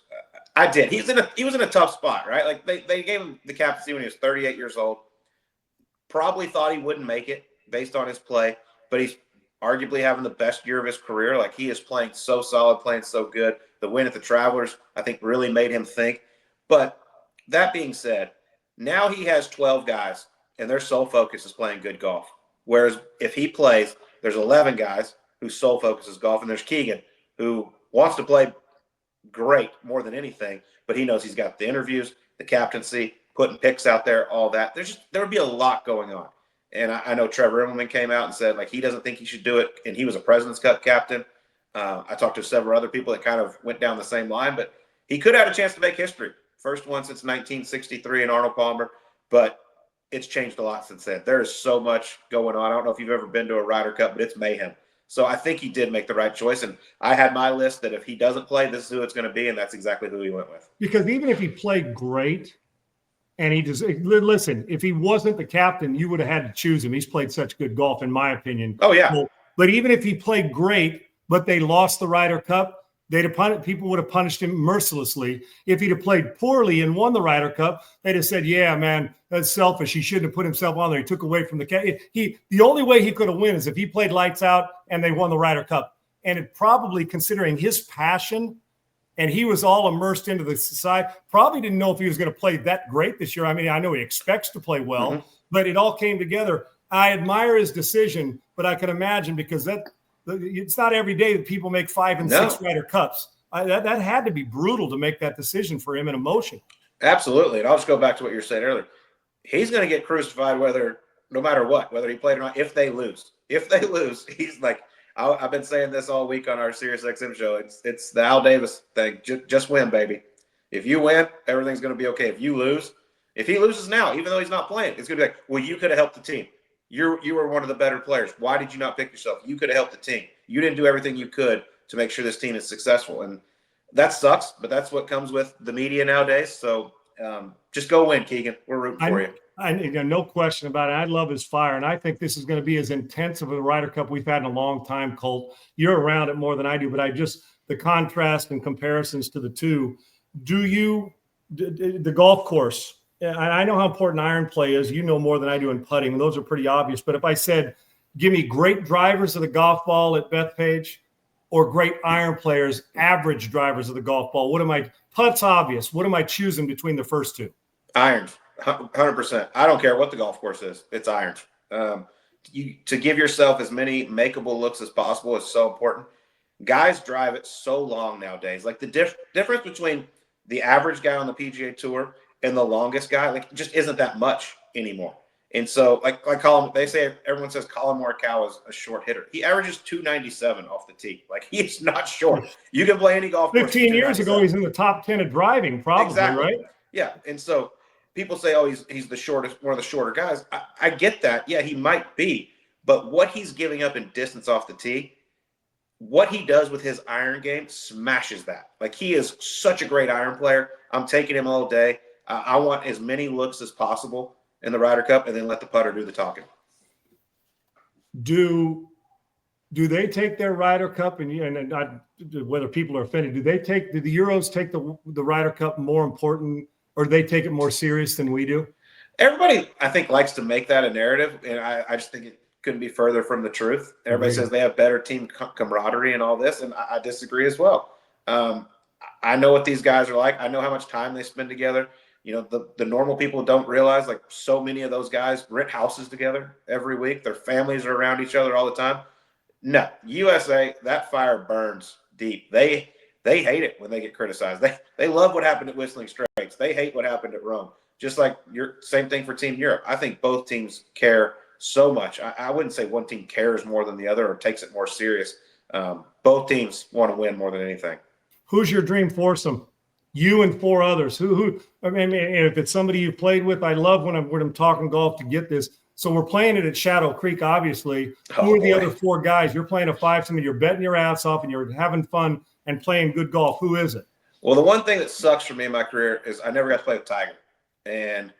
I did. He was in a tough spot, right? Like they gave him the captaincy when he was 38 years old. Probably thought he wouldn't make it based on his play, but he's arguably having the best year of his career. Like he is playing so solid, playing so good. The win at the Travelers, I think, really made him think. But that being said, now he has 12 guys, and their sole focus is playing good golf. Whereas if he plays, there's 11 guys whose sole focus is golf, and there's Keegan who wants to play great more than anything, but he knows he's got the interviews, the captaincy, putting picks out there, all that. There would be a lot going on. And I know Trevor Immelman came out and said like he doesn't think he should do it, and he was a President's Cup captain. I talked to several other people that kind of went down the same line, but he could have had a chance to make history. First one since 1963 in Arnold Palmer, but it's changed a lot since then. There is so much going on. I don't know if you've ever been to a Ryder Cup, but it's mayhem. So I think he did make the right choice. And I had my list that if he doesn't play, this is who it's going to be. And that's exactly who he went with. Because even if he played great and listen, if he wasn't the captain, you would have had to choose him. He's played such good golf, in my opinion. Oh, yeah. But even if he played great, but they lost the Ryder Cup, people would have punished him mercilessly. If he'd have played poorly and won the Ryder Cup, they'd have said, yeah, man, that's selfish. He shouldn't have put himself on there. He took away from the only way he could have won is if he played lights out and they won the Ryder Cup. And it probably, considering his passion, and he was all immersed into the society, probably didn't know if he was going to play that great this year. I mean, I know he expects to play well, but it all came together. I admire his decision, but I can imagine because It's not every day that people make 5 and 6 Ryder Cups. That had to be brutal to make that decision for him in emotion. Absolutely. And I'll just go back to what you were saying earlier. He's going to get crucified no matter what, whether he played or not, if they lose. If they lose, he's like, I've been saying this all week on our SiriusXM show. It's the Al Davis thing. Just win, baby. If you win, everything's going to be okay. If you lose, if he loses now, even though he's not playing, it's going to be like, well, you could have helped the team. You were one of the better players. Why did you not pick yourself? You could have helped the team. You didn't do everything you could to make sure this team is successful. And that sucks, but that's what comes with the media nowadays. So just go win, Keegan. We're rooting for you. No question about it. I love his fire, and I think this is going to be as intense of a Ryder Cup we've had in a long time, Colt. You're around it more than I do, but the contrast and comparisons to the two. The golf course, I know how important iron play is. You know more than I do in putting, and those are pretty obvious. But if I said, give me great drivers of the golf ball at Bethpage or great iron players, average drivers of the golf ball, putts obvious. What am I choosing between the first two? Irons. 100%. I don't care what the golf course is. It's irons. To give yourself as many makeable looks as possible is so important. Guys drive it so long nowadays. Like the difference between the average guy on the PGA Tour and the longest guy, like, just isn't that much anymore. And so, like Colin, everyone says Colin Morikawa is a short hitter. He averages 297 off the tee. Like, he's not short. You can play any golf course. 15 years ago, he's in the top 10 of driving, probably, exactly. Right? Yeah. And so people say, oh, he's the shortest, one of the shorter guys. I get that. Yeah, he might be. But what he's giving up in distance off the tee, what he does with his iron game smashes that. Like, he is such a great iron player. I'm taking him all day. I want as many looks as possible in the Ryder Cup, and then let the putter do the talking. Do they take their Ryder Cup, and whether people are offended, do the Euros take the Ryder Cup more important, or do they take it more serious than we do? Everybody, I think, likes to make that a narrative, and I just think it couldn't be further from the truth. Everybody says they have better team camaraderie and all this, and I disagree as well. I know what these guys are like. I know how much time they spend together. You know, the normal people don't realize, like, so many of those guys rent houses together every week. Their families are around each other all the time. No, USA, that fire burns deep. They hate it when they get criticized. They love what happened at Whistling Straits. They hate what happened at Rome. Just like same thing for Team Europe. I think both teams care so much. I wouldn't say one team cares more than the other or takes it more serious. Both teams want to win more than anything. Who's your dream foursome? You and 4 others. Who? I mean, if it's somebody you've played with, I love when I'm talking golf to get this. So we're playing it at Shadow Creek, obviously. Who are the other 4 guys? You're playing a 5-some, and you're betting your ass off, and you're having fun and playing good golf. Who is it? Well, the one thing that sucks for me in my career is I never got to play with Tiger. And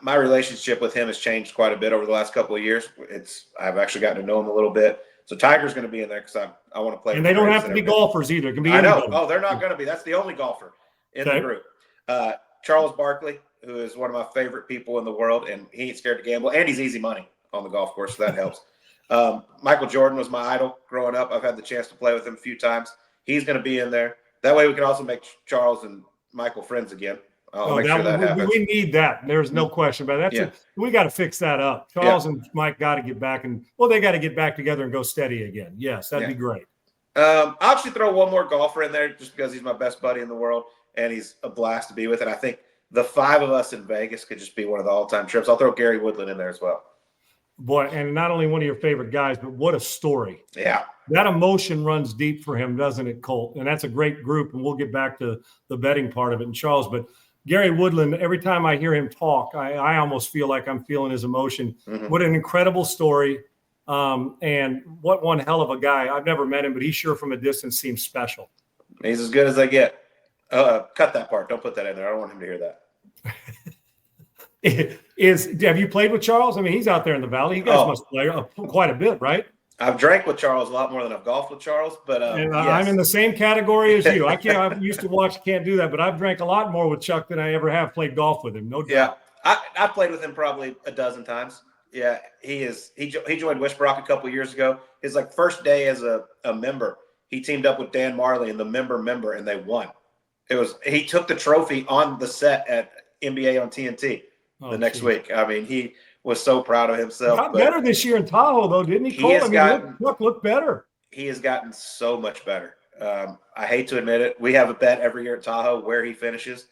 my relationship with him has changed quite a bit over the last couple of years. I've actually gotten to know him a little bit. So Tiger's going to be in there because I want to play. And they don't have to be golfers either. It can be I know. anybody. Oh, they're not going to be. That's the only golfer in the group. Charles Barkley, who is one of my favorite people in the world, and he ain't scared to gamble, and he's easy money on the golf course, so that helps. Michael Jordan was my idol growing up. I've had the chance to play with him a few times. He's going to be in there. That way we can also make Charles and Michael friends again. I'll make sure that happens. We need that. There's no question about that. We got to fix that up. Charles and Mike got to get back, they got to get back together and go steady again. Yes, that'd be great. I'll actually throw one more golfer in there just because he's my best buddy in the world, and he's a blast to be with. And I think the 5 of us in Vegas could just be one of the all-time trips. I'll throw Gary Woodland in there as well. Boy, and not only one of your favorite guys, but what a story. Yeah. That emotion runs deep for him, doesn't it, Colt? And that's a great group, and we'll get back to the betting part of it in Charles. But Gary Woodland, every time I hear him talk, I almost feel like I'm feeling his emotion. Mm-hmm. What an incredible story. And what one hell of a guy. I've never met him, but he sure from a distance seems special. He's as good as they get. Cut that part. Don't put that in there. I don't want him to hear that. Have you played with Charles? I mean, he's out there in the valley. You guys must play quite a bit, right? I've drank with Charles a lot more than I've golfed with Charles, but yes. I'm in the same category as you. I used to watch, can't do that, but I've drank a lot more with Chuck than I ever have played golf with him. No doubt. Yeah, I played with him probably a dozen times. Yeah, he joined Wishbrook a couple of years ago. His first day as a member, he teamed up with Dan Marley and the member, and they won. He took the trophy on the set at NBA on TNT the next week. I mean, he was so proud of himself. Got better this year in Tahoe, though, didn't he, Cole? Chuck looked better. he has gotten so much better. I hate to admit it. We have a bet every year at Tahoe where he finishes.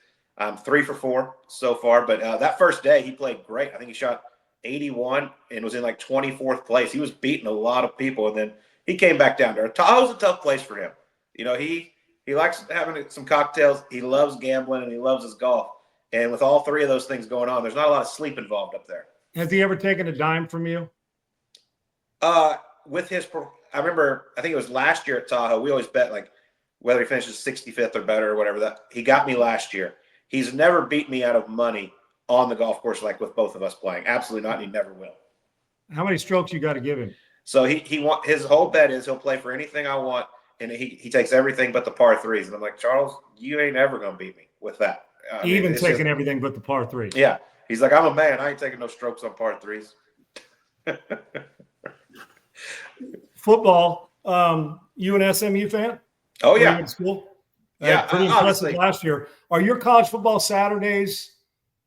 3 for 4 so far, but that first day he played great. I think he shot 81 and was in like 24th place. He was beating a lot of people, and then he came back down there. Tahoe's a tough place for him. You know, he likes having some cocktails. He loves gambling, and he loves his golf. And with all 3 of those things going on, there's not a lot of sleep involved up there. Has he ever taken a dime from you? With his, I remember, I think it was last year at Tahoe. We always bet like whether he finishes 65th or better or whatever. That he got me last year. He's never beat me out of money on the golf course like with both of us playing. Absolutely not, and he never will. How many strokes you got to give him? So his whole bet is he'll play for anything I want, and he takes everything but the par 3s. And I'm like, Charles, you ain't ever gonna beat me with that. Even taking everything but the par 3s. Yeah, he's like, I'm a man. I ain't taking no strokes on par 3s. Football. You an SMU fan? Oh yeah. In school? Yeah, pretty impressive last year. Are your college football Saturdays?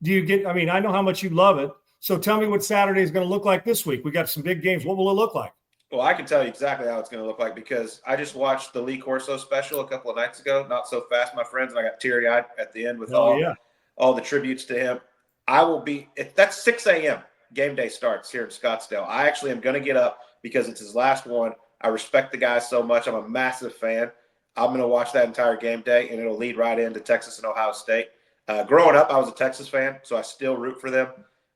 Do you get? I mean, I know how much you love it. So tell me what Saturday is going to look like this week. We got some big games. What will it look like? Well, I can tell you exactly how it's going to look like because I just watched the Lee Corso special a couple of nights ago. Not so fast, my friends, and I got teary-eyed at the end with all the tributes to him. I will be. That's 6 a.m. Game day starts here in Scottsdale. I actually am going to get up because it's his last one. I respect the guy so much. I'm a massive fan. I'm going to watch that entire game day, and it'll lead right into Texas and Ohio State. Growing up, I was a Texas fan, so I still root for them.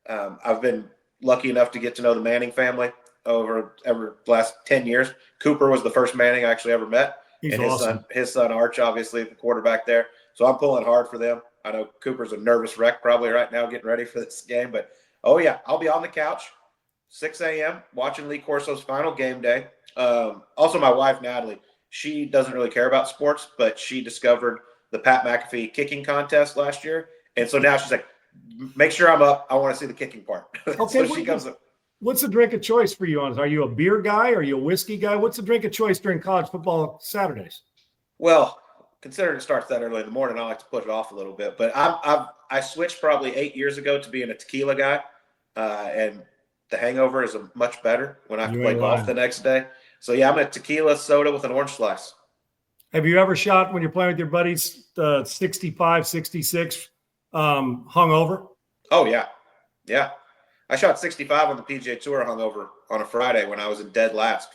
I've been lucky enough to get to know the Manning family over the last 10 years. Cooper was the first Manning I actually ever met. He's and awesome. His son Arch, obviously, the quarterback there. So I'm pulling hard for them. I know Cooper's a nervous wreck probably right now getting ready for this game. But, oh, yeah, I'll be on the couch, 6 a.m., watching Lee Corso's final game day. Also, my wife, Natalie, she doesn't really care about sports, but she discovered the Pat McAfee kicking contest last year. And so now she's like, make sure I'm up. I want to see the kicking part. Okay, so she comes up. What's the drink of choice for you? Are you a beer guy? Are you a whiskey guy? What's the drink of choice during college football Saturdays? Well, considering it starts that early in the morning, I like to push it off a little bit. But I switched probably 8 years ago to being a tequila guy. And the hangover is much better when I play golf the next day. So, yeah, I'm a tequila soda with an orange slice. Have you ever shot when you're playing with your buddies 65, 66 hungover? Oh, yeah. Yeah. I shot 65 on the PGA Tour hungover on a Friday when I was in dead last.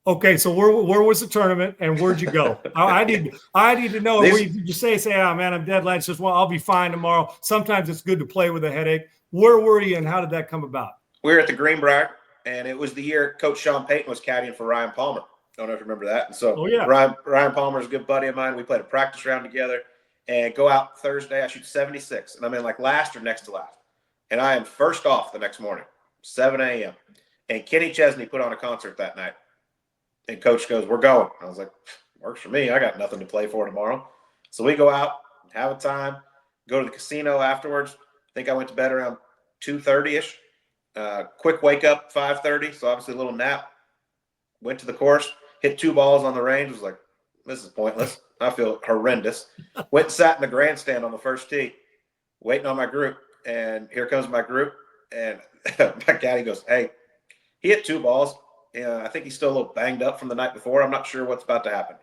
Okay, so where was the tournament and where'd you go? I need to know. Where you say, oh, man, I'm dead last. Just I'll be fine tomorrow. Sometimes it's good to play with a headache. Where were you and how did that come about? We were at the Greenbrier, and it was the year Coach Sean Payton was caddying for Ryan Palmer. I don't know if you remember that. And so Ryan Palmer is a good buddy of mine. We played a practice round together and go out Thursday. I shoot 76, and I'm in like last or next to last. And I am first off the next morning, 7 a.m. And Kenny Chesney put on a concert that night. And Coach goes, we're going. I was like, works for me. I got nothing to play for tomorrow. So we go out, have a time, go to the casino afterwards. I think I went to bed around 2:30-ish. Quick wake up, 5:30. So obviously a little nap. Went to the course, hit 2 balls on the range. Was like, this is pointless. I feel horrendous. Went and sat in the grandstand on the first tee, waiting on my group. And here comes my group. And my caddy goes, hey, he hit 2 balls. I think he's still a little banged up from the night before. I'm not sure what's about to happen.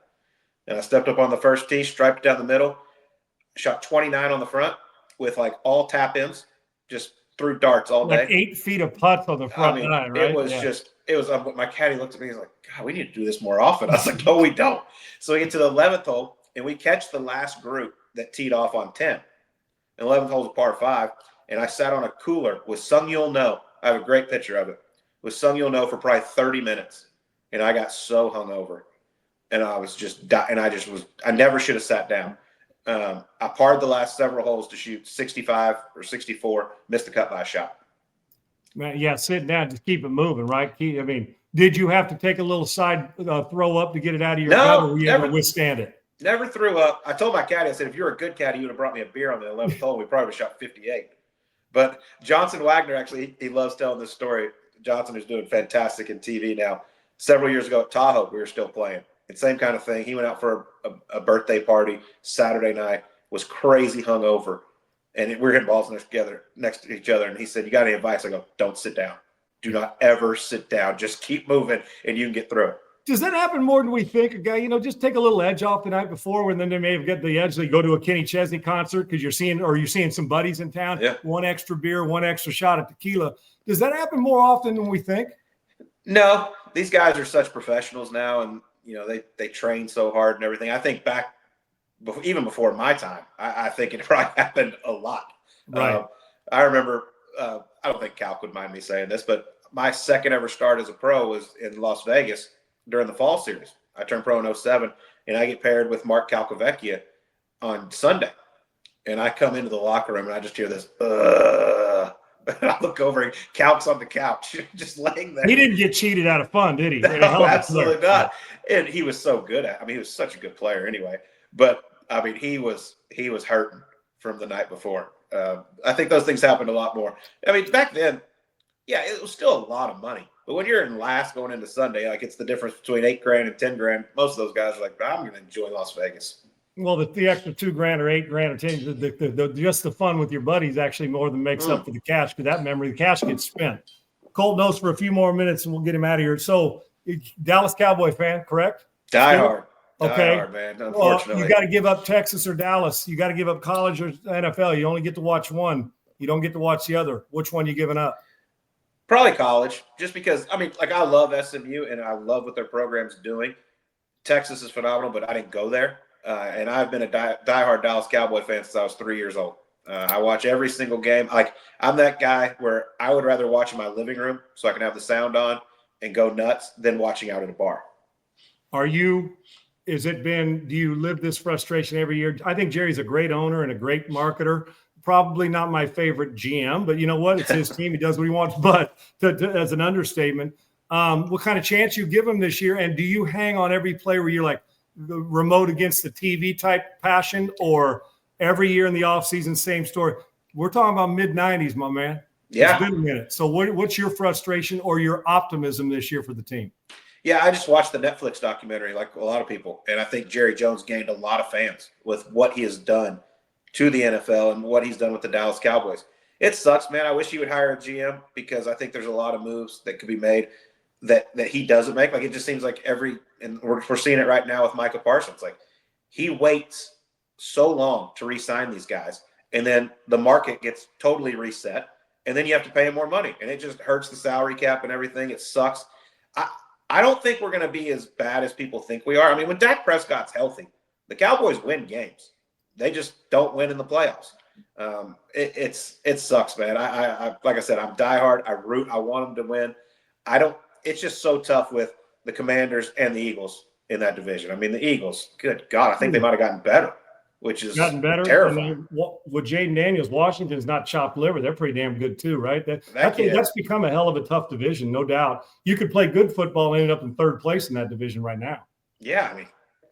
And I stepped up on the first tee, striped down the middle, shot 29 on the front with like all tap ins, just threw darts all day. Like 8 feet of putts on the front nine, right? It was my caddy looked at me. He's like, God, we need to do this more often. I was like, no, we don't. So we get to the 11th hole and we catch the last group that teed off on 10. And 11th hole is a par 5. And I sat on a cooler with Sung Yul No. I have a great picture of it. With Sung Yul No for probably 30 minutes. And I got so hungover. And I was just I never should have sat down. I parred the last several holes to shoot 65 or 64, missed the cut by a shot. Man, yeah, sitting down, just keep it moving, right? Did you have to take a little side throw up to get it out of your gut, or were you able to withstand it? Never threw up. I told my caddy, I said, if you're a good caddy, you would have brought me a beer on the 11th hole. We probably would have shot 58. But Johnson Wagner, actually, he loves telling this story. Johnson is doing fantastic in TV now. Several years ago at Tahoe, we were still playing. And same kind of thing. He went out for a birthday party Saturday night, was crazy hungover. And we were hitting balls next to each other. And he said, you got any advice? I go, don't sit down. Do not ever sit down. Just keep moving and you can get through it. Does that happen more than we think? A guy, just take a little edge off the night before, and then they may have get the edge. They go to a Kenny Chesney concert because you're seeing some buddies in town. Yeah. One extra beer, one extra shot of tequila. Does that happen more often than we think? No, these guys are such professionals now, and they train so hard and everything. I think even before my time, I think it probably happened a lot. Right. I remember. I don't think Calc would mind me saying this, but my second ever start as a pro was in Las Vegas during the fall series. I turned pro in 2007, and I get paired with Mark Calcavecchia on Sunday. And I come into the locker room, and I just hear this, and I look over, and Calc's on the couch, just laying there. He didn't get cheated out of fun, did he? No, absolutely not. And he was so good he was such a good player anyway. But, he was hurting from the night before. I think those things happened a lot more. Back then, yeah, it was still a lot of money. But when you're in last going into Sunday, it's the difference between $8,000 and $10,000. Most of those guys are like, I'm going to enjoy Las Vegas. Well, the extra $2,000 or $8,000 or $10,000, just the fun with your buddies actually more than makes up for the cash, because that memory, the cash gets spent. Colt Knost for a few more minutes, and we'll get him out of here. So, Dallas Cowboy fan, correct? Die hard. Okay. Die hard, man. Unfortunately. You got to give up Texas or Dallas. You got to give up college or NFL. You only get to watch one. You don't get to watch the other. Which one you giving up? Probably college, just because, I love SMU, and I love what their program's doing. Texas is phenomenal, but I didn't go there. And I've been a diehard Dallas Cowboy fan since I was 3 years old. I watch every single game. I'm that guy where I would rather watch in my living room so I can have the sound on and go nuts than watching out at a bar. Do you live this frustration every year? I think Jerry's a great owner and a great marketer. Probably not my favorite GM, but you know what? It's his team. He does what he wants. But as an understatement, what kind of chance you give him this year? And do you hang on every play where you're like the remote against the TV type passion, or every year in the offseason, same story? We're talking about mid-90s, my man. Yeah. It's been a minute. So what's your frustration or your optimism this year for the team? Yeah, I just watched the Netflix documentary like a lot of people, and I think Jerry Jones gained a lot of fans with what he has done to the NFL and what he's done with the Dallas Cowboys. It sucks, man. I wish he would hire a GM, because I think there's a lot of moves that could be made that he doesn't make. It just seems like and we're seeing it right now with Micah Parsons. He waits so long to re-sign these guys, and then the market gets totally reset, and then you have to pay him more money, and it just hurts the salary cap and everything. It sucks. I don't think we're going to be as bad as people think we are. When Dak Prescott's healthy, the Cowboys win games. They just don't win in the playoffs. It sucks, man. I like I said, I'm diehard. I want them to win. It's just so tough with the Commanders and the Eagles in that division. The Eagles, good God, I think they might have gotten better, which is terrifying. With Jaden Daniels, Washington's not chopped liver. They're pretty damn good too, right? That's become a hell of a tough division, no doubt. You could play good football and end up in third place in that division right now. Yeah,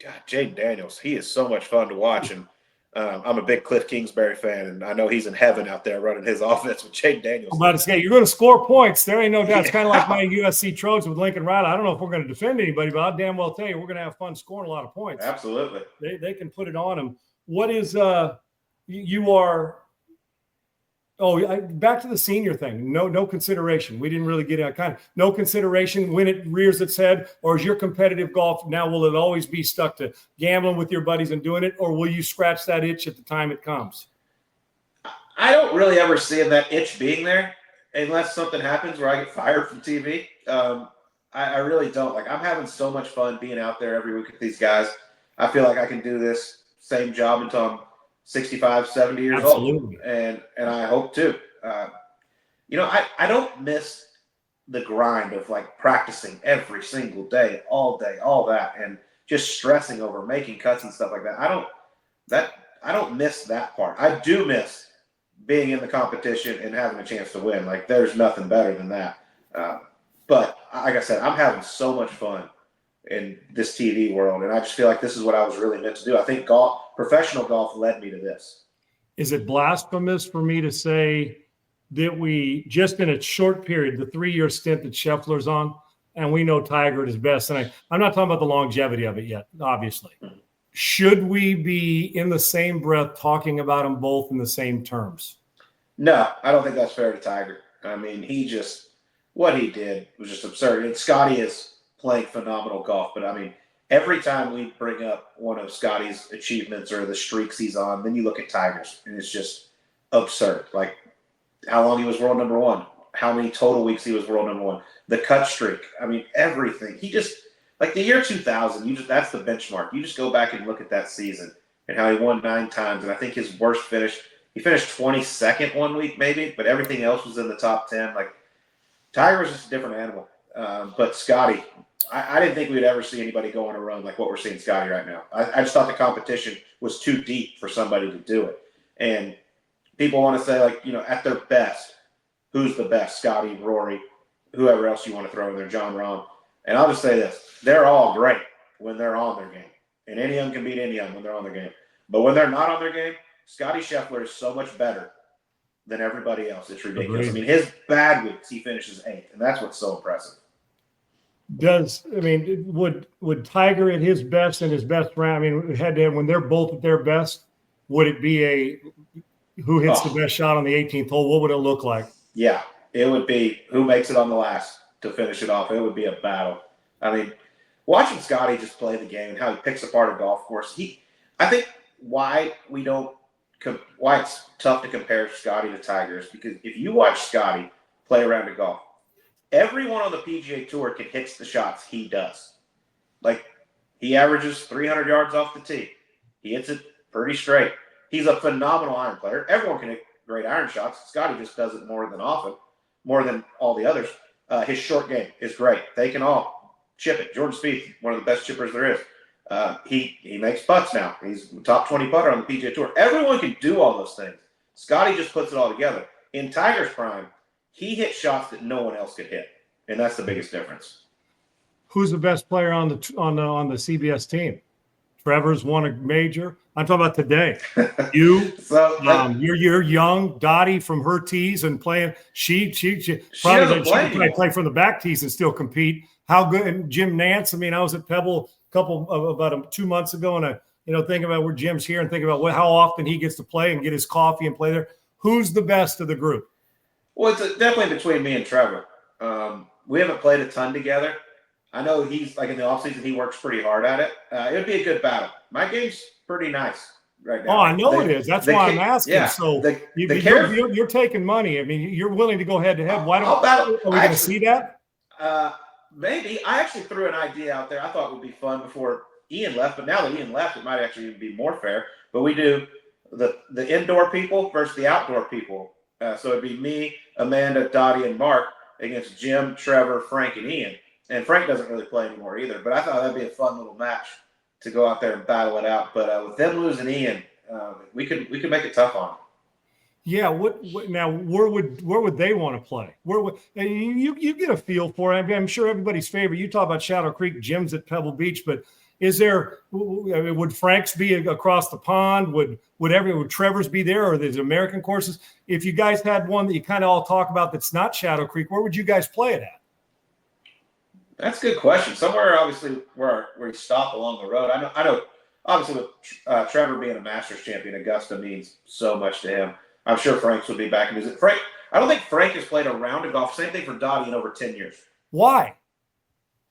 God, Jaden Daniels, he is so much fun to watch, and I'm a big Cliff Kingsbury fan, and I know he's in heaven out there running his offense with Jaden Daniels. I'm about to say, you're going to score points. There ain't no doubt. It's kind of like my USC Trojans with Lincoln Riley. I don't know if we're going to defend anybody, but I'll damn well tell you we're going to have fun scoring a lot of points. Absolutely. They can put it on them. What is back to the senior thing. No consideration. We didn't really get a no consideration when it rears its head, or is your competitive golf now, will it always be stuck to gambling with your buddies and doing it, or will you scratch that itch at the time it comes? I don't really ever see that itch being there unless something happens where I get fired from TV. I really don't. I'm having so much fun being out there every week with these guys. I feel like I can do this same job until I'm 65, 70 years Absolutely. old. And I hope to. I don't miss the grind of practicing every single day, all that, and just stressing over making cuts and stuff like that. I don't miss that part. I do miss being in the competition and having a chance to win. There's nothing better than that. But like I said, I'm having so much fun in this TV world, and I just feel like this is what I was really meant to do. I think professional golf led me to this. Is it blasphemous for me to say that we just in a short period, the 3-year stint that Scheffler's on, and we know Tiger at his best, and I'm not talking about the longevity of it yet, obviously. Should we be in the same breath talking about them both in the same terms? No, I don't think that's fair to Tiger. What he did was just absurd. And Scotty is playing phenomenal golf. But I mean, every time we bring up one of Scotty's achievements or the streaks he's on, then you look at Tiger's, and it's just absurd. Like how long he was world number one, how many total weeks he was world number one, the cut streak. I mean, everything. He just like the year 2000. That's the benchmark. You just go back and look at that season and how he won 9 times. And I think his worst finish, he finished 22nd one week maybe, but everything else was in the top 10. Like Tiger was just a different animal. But Scotty, I didn't think we'd ever see anybody go on a run like what we're seeing Scotty right now. I just thought the competition was too deep for somebody to do it. And people want to say, like, at their best, who's the best? Scotty, Rory, whoever else you want to throw in there, John Rahm. And I'll just say this. They're all great when they're on their game. And any of them can beat any of them when they're on their game. But when they're not on their game, Scotty Scheffler is so much better than everybody else. It's ridiculous. Agreed. I mean, his bad weeks, he finishes 8th, and that's what's so impressive. Would Tiger at his best and his best round, head-to-head, when they're both at their best, would it be who hits the best shot on the 18th hole? What would it look like? Yeah, it would be who makes it on the last to finish it off. It would be a battle. I mean, watching Scotty just play the game and how he picks apart a golf course, I think why it's tough to compare Scotty to Tiger is because if you watch Scotty play around a golf, everyone on the PGA Tour can hit the shots he does. Like, he averages 300 yards off the tee. He hits it pretty straight. He's a phenomenal iron player. Everyone can hit great iron shots. Scotty just does it more than all the others. His short game is great. They can all chip it. Jordan Spieth, one of the best chippers there is. He makes putts now. He's top 20 putter on the PGA Tour. Everyone can do all those things. Scotty just puts it all together. In Tiger's prime, he hit shots that no one else could hit, and that's the biggest difference. Who's the best player on the CBS team? Trevor's won a major. I'm talking about today. You, you're young. Dottie from her tees and playing. She probably play from the back tees and still compete. How good? And Jim Nance. I was at Pebble about 2 months ago, and thinking about where Jim's here and thinking about how often he gets to play and get his coffee and play there. Who's the best of the group? Well, it's definitely between me and Trevor. We haven't played a ton together. I know he's like in the offseason, he works pretty hard at it. It would be a good battle. My game's pretty nice right now. Oh, I know it is. That's why I'm asking. Yeah, so you're taking money. You're willing to go head to head. Why don't are we going to see that? Maybe. I actually threw an idea out there I thought would be fun before Ian left, but now that Ian left, it might actually even be more fair. But we do the indoor people versus the outdoor people. So it'd be me, Amanda, Dottie, and Mark against Jim, Trevor, Frank, and Ian. And Frank doesn't really play anymore either. But I thought that'd be a fun little match to go out there and battle it out. But with them losing Ian, we could make it tough on them. Yeah. Now? Where would they want to play? You get a feel for it. I'm sure everybody's favorite. You talk about Shadow Creek, Jim's at Pebble Beach, but would Frank's be across the pond? Would Trevor's be there, or there's American courses? If you guys had one that you kind of all talk about that's not Shadow Creek, where would you guys play it at? That's a good question. Somewhere, obviously, where you stop along the road. I know. Obviously, with Trevor being a Masters champion, Augusta means so much to him. I'm sure Frank's will be back in music. Frank, I don't think Frank has played a round of golf. Same thing for Dottie in over 10 years. Why?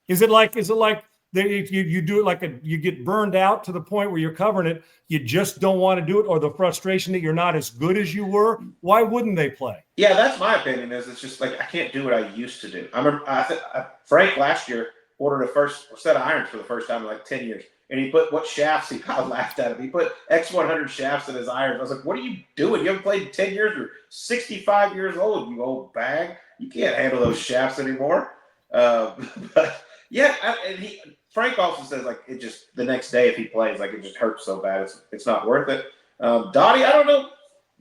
Is it like if you do it like you get burned out to the point where you're covering it, you just don't want to do it, or the frustration that you're not as good as you were? Why wouldn't they play? Yeah, that's my opinion. It's just like I can't do what I used to do. I remember Frank last year ordered a first set of irons for the first time in like 10 years. And he put what shafts, I laughed at him. He put X100 shafts in his irons. I was like, what are you doing? You haven't played in 10 years. You're 65 years old, you old bag. You can't handle those shafts anymore. But yeah, Frank also says like it just the next day if he plays, like it just hurts so bad. It's not worth it. Dottie, I don't know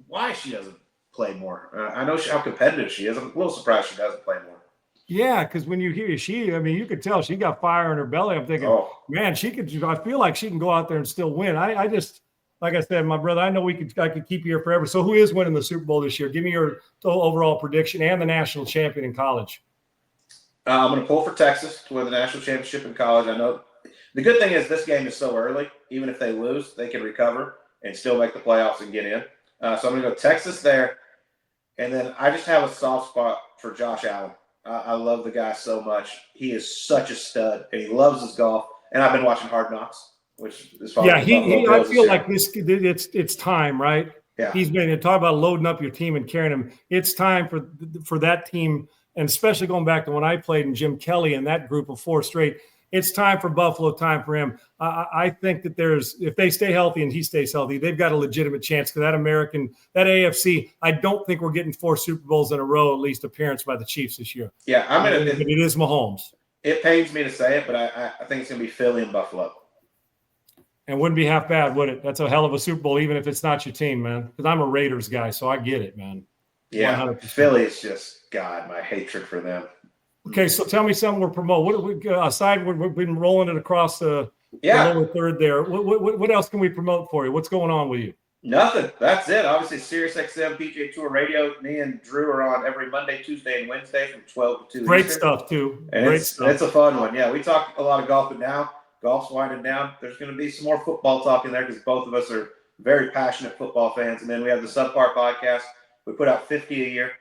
why she doesn't play more. I know how competitive she is. I'm a little surprised she doesn't play more. Yeah, because when you hear you could tell she got fire in her belly. I'm thinking, man, she could. I feel like she can go out there and still win. I just, like I said, my brother, I know I could keep you here forever. So who is winning the Super Bowl this year? Give me your overall prediction and the national champion in college. I'm going to pull for Texas to win the national championship in college. I know the good thing is this game is so early. Even if they lose, they can recover and still make the playoffs and get in. So I'm going to go Texas there. And then I just have a soft spot for Josh Allen. I love the guy so much. He is such a stud, and he loves his golf. And I've been watching Hard Knocks, which is I feel like it's time, right? Yeah. He's been talk about loading up your team and carrying them. It's time for that team, and especially going back to when I played in Jim Kelly and that group of 4 straight. It's time for Buffalo, time for him. I think that if they stay healthy and he stays healthy, they've got a legitimate chance. Because that AFC, I don't think we're getting 4 Super Bowls in a row, at least appearance by the Chiefs this year. Yeah, it is Mahomes. It pains me to say it, but I think it's going to be Philly and Buffalo. And wouldn't be half bad, would it? That's a hell of a Super Bowl, even if it's not your team, man. Because I'm a Raiders guy, so I get it, man. Yeah, 100%. Philly is just, God, my hatred for them. Okay, so tell me something we're promoting. What we aside? We've been rolling it across the lower third there. What else can we promote for you? What's going on with you? Nothing. That's it. Obviously, SiriusXM PGA Tour Radio. Me and Drew are on every Monday, Tuesday, and Wednesday from 12 to 2. Great Eastern. Stuff too. And it's a fun one. Yeah, we talk a lot of golf, but now golf's winding down. There's going to be some more football talk in there because both of us are very passionate football fans. And then we have the Subpar podcast. We put out 50 a year.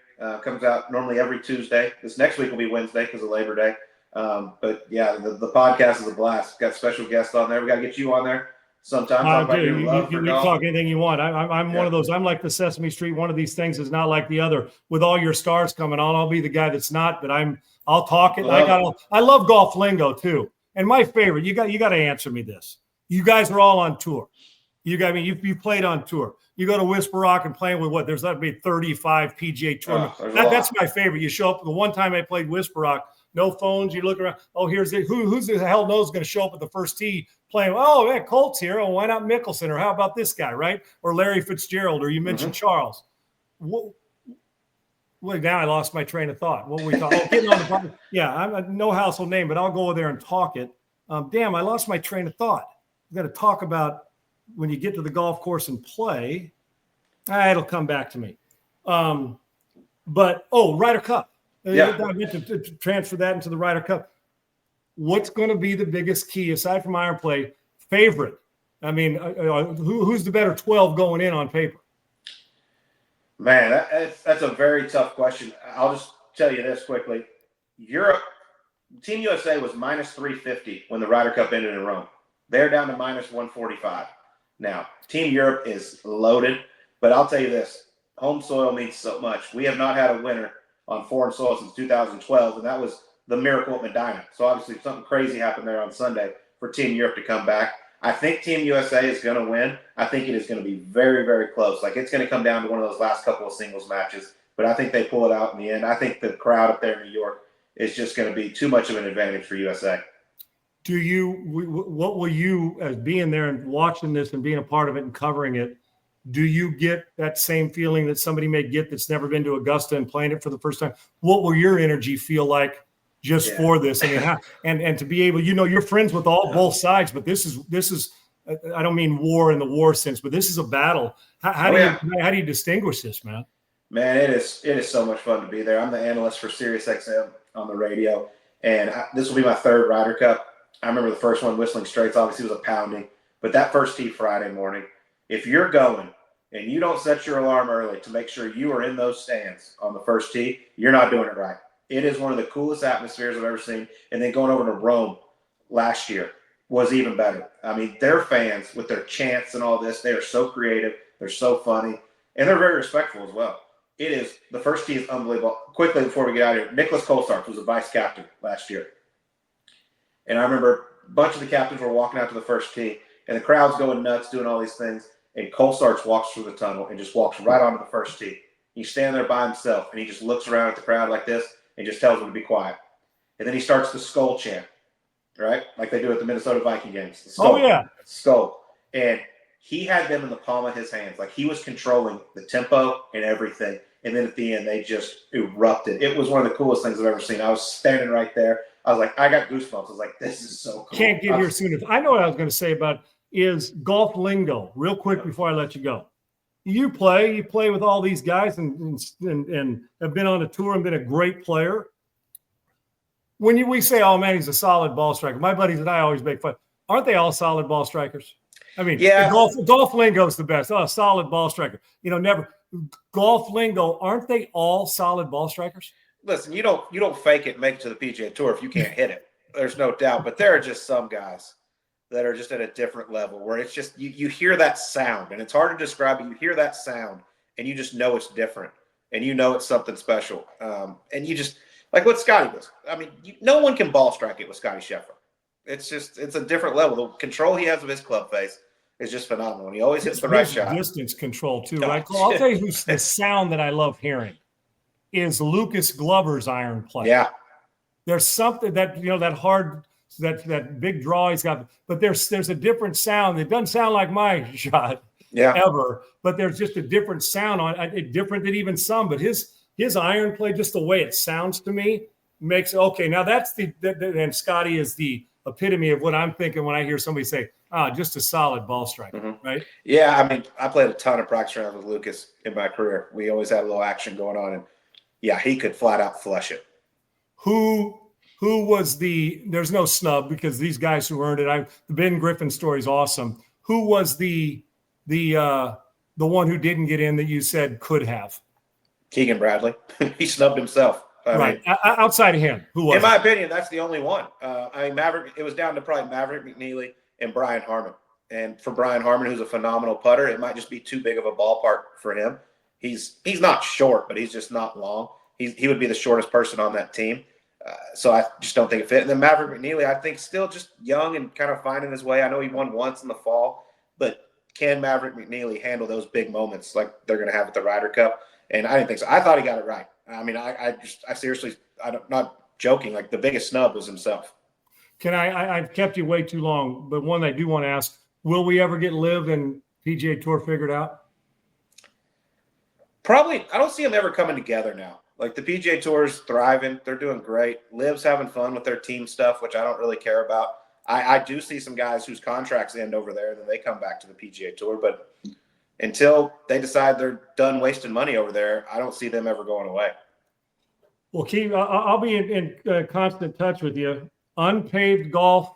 Comes out normally every Tuesday. This next week will be Wednesday because of Labor Day. But yeah, the podcast is a blast. Got special guests on there. We got to get you on there sometime. Talk about your love for golf. Talk anything you want. I'm one of those. I'm like the Sesame Street. One of these things is not like the other. With all your stars coming on, I'll be the guy that's not. But I'll talk it. I love golf lingo too. And my favorite, you got to answer me this. You guys are all on tour. You played on tour. You go to Whisper Rock and playing with what? There's that be 35 PGA tournaments. That's my favorite. You show up. The one time I played Whisper Rock, no phones. You look around. Oh, who's the hell knows going to show up at the first tee playing? Oh, man, Colt's here. Oh, why not Mickelson? Or how about this guy, right? Or Larry Fitzgerald? Or you mentioned Charles. Well, now I lost my train of thought. What were we talking? Getting on the button. Yeah, I'm no household name, but I'll go there and talk it. Damn, I lost my train of thought. I've got to talk about when you get to the golf course and play. It'll come back to me. But Ryder Cup. I meant to transfer that into the Ryder Cup. What's going to be the biggest key aside from iron play? Favorite. I mean, who's the better 12 going in on paper? Man, that's a very tough question. I'll just tell you this quickly. Europe, Team USA was minus 350 when the Ryder Cup ended in Rome. They're down to minus 145. Now, Team Europe is loaded, but I'll tell you this. Home soil means so much. We have not had a winner on foreign soil since 2012, and that was the miracle at Medina. So obviously something crazy happened there on Sunday for Team Europe to come back. I think Team USA is going to win. I think it is going to be very, very close. Like, it's going to come down to one of those last couple of singles matches, but I think they pull it out in the end. I think the crowd up there in New York is just going to be too much of an advantage for USA. What will you, as being there and watching this and being a part of it and covering it, do you get that same feeling that somebody may get that's never been to Augusta and playing it for the first time? What will your energy feel like just for this? I mean, and to be able, you're friends with both sides, but this is I don't mean war in the war sense, but this is a battle. How do you distinguish this, man? Man, it is so much fun to be there. I'm the analyst for SiriusXM on the radio, and this will be my third Ryder Cup. I remember the first one, Whistling Straits, obviously was a pounding. But that first tee Friday morning, if you're going and you don't set your alarm early to make sure you are in those stands on the first tee, you're not doing it right. It is one of the coolest atmospheres I've ever seen. And then going over to Rome last year was even better. I mean, their fans with their chants and all this, they are so creative. They're so funny. And they're very respectful as well. The first tee is unbelievable. Quickly before we get out of here, Nicholas Colt was a vice captain last year. And I remember a bunch of the captains were walking out to the first tee, and the crowd's going nuts, doing all these things. And Colt walks through the tunnel and just walks right onto the first tee. He's standing there by himself, and he just looks around at the crowd like this and just tells them to be quiet. And then he starts the skull chant, right? Like they do at the Minnesota Viking games. The skull, skull. And he had them in the palm of his hands. Like, he was controlling the tempo and everything. And then at the end, they just erupted. It was one of the coolest things I've ever seen. I was standing right there. I was like, I got goosebumps. I was like, this is so cool. Can't get here soon. I know what I was going to say about is golf lingo. Real quick before I let you go. You play with all these guys and have been on a tour and been a great player. When we say, oh, man, he's a solid ball striker, my buddies and I always make fun. Aren't they all solid ball strikers? I mean, golf lingo is the best. Oh, solid ball striker. Never golf lingo. Aren't they all solid ball strikers? listen, you don't fake it and make it to the PGA Tour if you can't hit it. There's no doubt. But there are just some guys that are just at a different level where it's just you hear that sound, and it's hard to describe it. You hear that sound, and you just know it's different, and you know it's something special. And you just like what Scotty does. I mean, no one can ball strike it with Scotty Scheffler. It's a different level. The control he has of his club face is just phenomenal. And he always hits the right shot. Distance control too, right? I'll tell you who's the sound that I love hearing is Lucas Glover's iron play. Yeah. There's something that, that hard, that big draw he's got, but there's a different sound. It doesn't sound like my shot ever, but there's just a different sound on it, different than even some, but his iron play, just the way it sounds to me makes, okay, now that's and Scotty is the epitome of what I'm thinking when I hear somebody say, just a solid ball striker, right? Yeah, I mean, I played a ton of practice rounds with Lucas in my career. We always had a little action going on, and yeah, he could flat out flush it. Who was there's no snub because these guys who earned it, the Ben Griffin story is awesome. Who was the one who didn't get in that you said could have? Keegan Bradley. He snubbed himself. I mean, outside of him, who was? In my opinion, that's the only one. I mean, Maverick. It was down to probably Maverick McNeely and Brian Harman. And for Brian Harman, who's a phenomenal putter, it might just be too big of a ballpark for him. He's not short, but he's just not long. He would be the shortest person on that team. So I just don't think it fit. And then Maverick McNeely, I think, still just young and kind of finding his way. I know he won once in the fall, but can Maverick McNeely handle those big moments like they're going to have at the Ryder Cup? And I didn't think so. I thought he got it right. I mean, I seriously, I'm not joking. Like the biggest snub was himself. I've kept you way too long, but one I do want to ask: will we ever get Liv and PGA Tour figured out? Probably. I don't see them ever coming together now. Like the PGA Tour's thriving. They're doing great. Liv's having fun with their team stuff, which I don't really care about. I do see some guys whose contracts end over there, and then they come back to the PGA Tour. But until they decide they're done wasting money over there, I don't see them ever going away. Well, Keith, I'll be in constant touch with you. Unpaved Golf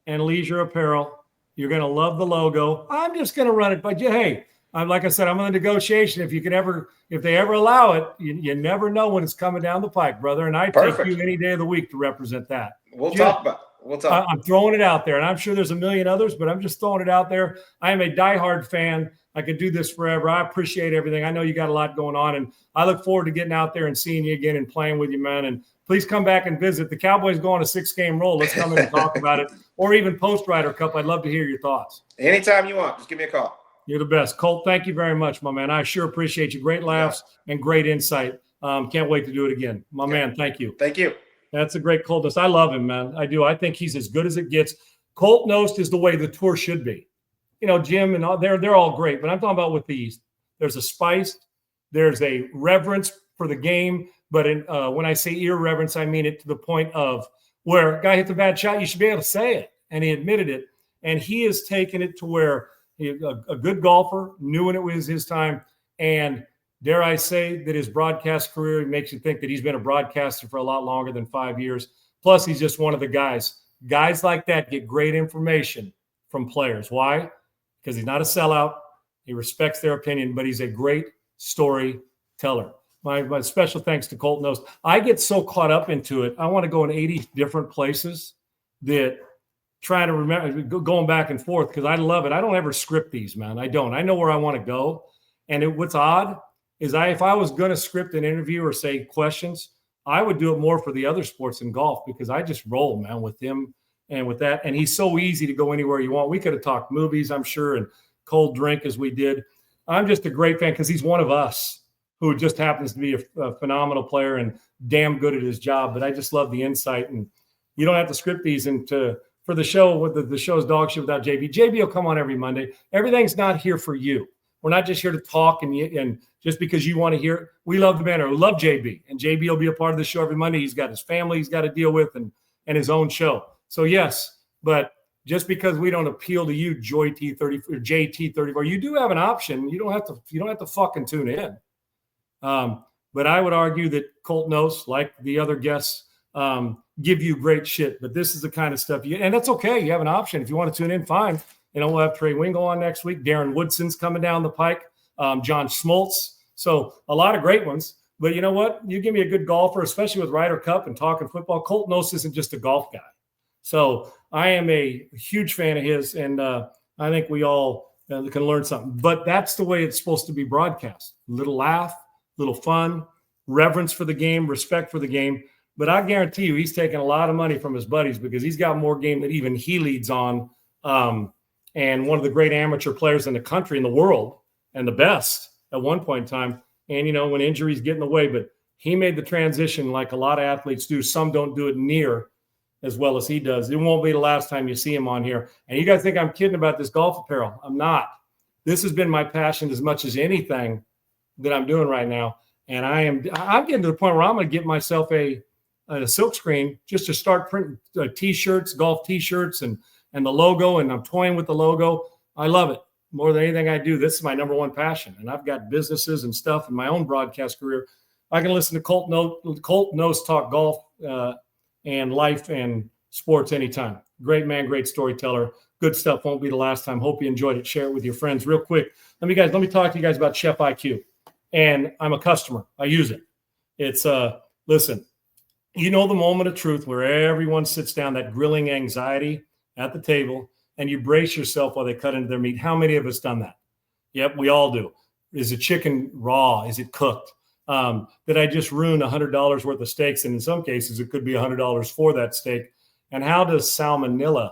and Leisure Apparel. You're going to love the logo. I'm just going to run it. But hey, like I said, I'm in a negotiation. If they ever allow it, you never know when it's coming down the pike, brother. And I take you any day of the week to represent that. We'll talk. I'm throwing it out there, and I'm sure there's a million others, but I'm just throwing it out there. I am a diehard fan. I could do this forever. I appreciate everything. I know you got a lot going on, and I look forward to getting out there and seeing you again and playing with you, man. And please come back and visit. The Cowboys go on a 6-game roll. Let's come in and talk about it, or even post-Ryder Cup. I'd love to hear your thoughts. Anytime you want. Just give me a call. You're the best. Colt, thank you very much, my man. I sure appreciate you. Great laughs and great insight. Can't wait to do it again. My man, thank you. Thank you. That's a great Colt Knost. I love him, man. I do. I think he's as good as it gets. Colt Knost is the way the tour should be. Jim and all, they're all great, but I'm talking about with these. There's a spice. There's a reverence for the game. But when I say irreverence, I mean it to the point of where a guy hits a bad shot, you should be able to say it. And he admitted it. And he has taken it to where a good golfer, knew when it was his time. And dare I say that his broadcast career makes you think that he's been a broadcaster for a lot longer than 5 years. Plus, he's just one of the guys. Guys like that get great information from players. Why? Because he's not a sellout. He respects their opinion, but he's a great storyteller. My special thanks to Colt Knost. I get so caught up into it. I want to go in 80 different places that trying to remember, going back and forth, because I love it. I don't ever script these, man. I don't. I know where I want to go. And what's odd is if I was going to script an interview or say questions, I would do it more for the other sports in golf because I just roll, man, with him and with that. And he's so easy to go anywhere you want. We could have talked movies, I'm sure, and cold drink as we did. I'm just a great fan because he's one of us who just happens to be a phenomenal player and damn good at his job. But I just love the insight. And you don't have to script these for the show, with the show's Dog Shit Without JB. JB will come on every Monday. Everything's not here for you. We're not just here to talk and just because you want to hear it. We love the man. We love JB. And JB will be a part of the show every Monday. He's got his family he's got to deal with and his own show. So, yes, but just because we don't appeal to you, Joy T30 or JT34, you do have an option. You don't have to fucking tune in. But I would argue that Colt Knost, like the other guests, give you great shit. But this is the kind of stuff and that's okay. You have an option. If you want to tune in, fine. We'll have Trey Wingo on next week. Darren Woodson's coming down the pike. John Smoltz. So a lot of great ones. But you know what? You give me a good golfer, especially with Ryder Cup and talking football. Colt Knost isn't just a golf guy. So I am a huge fan of his, and I think we all can learn something. But that's the way it's supposed to be broadcast. Little laugh, little fun, reverence for the game, respect for the game. But I guarantee you he's taking a lot of money from his buddies because he's got more game than even he leads on. And one of the great amateur players in the country, in the world, and the best at one point in time. And, when injuries get in the way, but he made the transition like a lot of athletes do. Some don't do it near as well as he does. It won't be the last time you see him on here. And you guys think I'm kidding about this golf apparel. I'm not. This has been my passion as much as anything that I'm doing right now. And I'm getting to the point where I'm going to get myself a silk screen just to start printing T-shirts, golf T-shirts, and the logo. And I'm toying with the logo. I love it. More than anything I do, this is my number one passion. And I've got businesses and stuff in my own broadcast career. I can listen to Colt Knost talk golf and life and sports anytime. Great man, great storyteller. Good stuff. Won't be the last time. Hope you enjoyed it. Share it with your friends. Real quick, let me talk to you guys about Chef IQ. And I'm a customer. I use it. It's listen, the moment of truth where everyone sits down, that grilling anxiety at the table, and you brace yourself while they cut into their meat. How many of us done that? Yep, we all do. Is the chicken raw? Is it cooked? Did I just ruin $100 worth of steaks? And in some cases, it could be $100 for that steak. And how does salmonella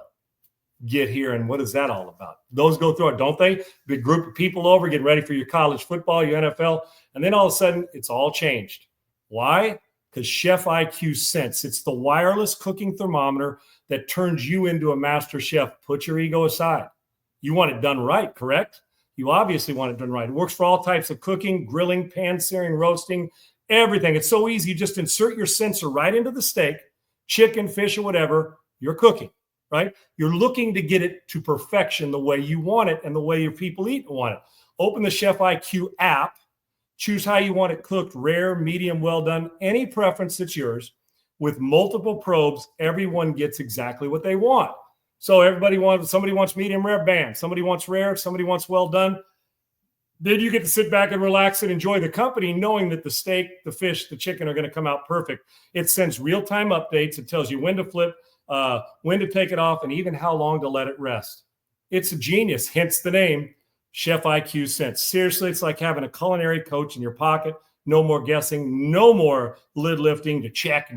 get here? And what is that all about? Those go through it, don't they? Big group of people over, get ready for your college football, your NFL. And then all of a sudden, it's all changed. Why? Because Chef IQ Sense. It's the wireless cooking thermometer that turns you into a master chef. Put your ego aside. You want it done right, correct? You obviously want it done right. It works for all types of cooking, grilling, pan-searing, roasting, everything. It's so easy. You just insert your sensor right into the steak, chicken, fish, or whatever you're cooking, right? You're looking to get it to perfection the way you want it and the way your people eat and want it. Open the Chef IQ app. Choose how you want it cooked, rare, medium, well done, any preference that's yours. With multiple probes, everyone gets exactly what they want. So somebody wants medium rare, bam. Somebody wants rare, somebody wants well done. Then you get to sit back and relax and enjoy the company, knowing that the steak, the fish, the chicken are going to come out perfect. It sends real-time updates. It tells you when to flip, when to take it off, and even how long to let it rest. It's a genius, hence the name. Chef IQ Sense. Seriously, it's like having a culinary coach in your pocket. No more guessing, no more lid lifting to check,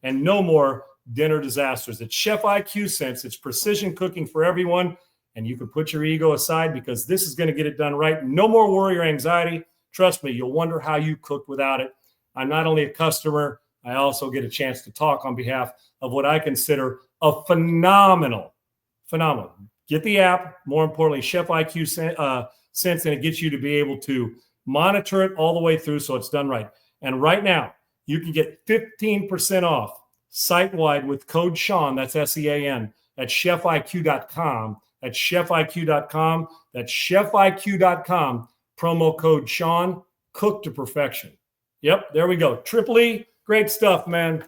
and no more dinner disasters. It's Chef IQ Sense. It's precision cooking for everyone, and you can put your ego aside because this is going to get it done right. No more worry or anxiety. Trust me, you'll wonder how you cooked without it. I'm not only a customer, I also get a chance to talk on behalf of what I consider a phenomenal. Get the app. More importantly, Chef IQ Sense, and it gets you to be able to monitor it all the way through so it's done right. And right now, you can get 15% off site-wide with code Sean, that's SEAN, at chefiq.com. That's chefiq.com. That's chefiq.com. Promo code Sean, cook to perfection. Yep, there we go. Triple E, great stuff, man.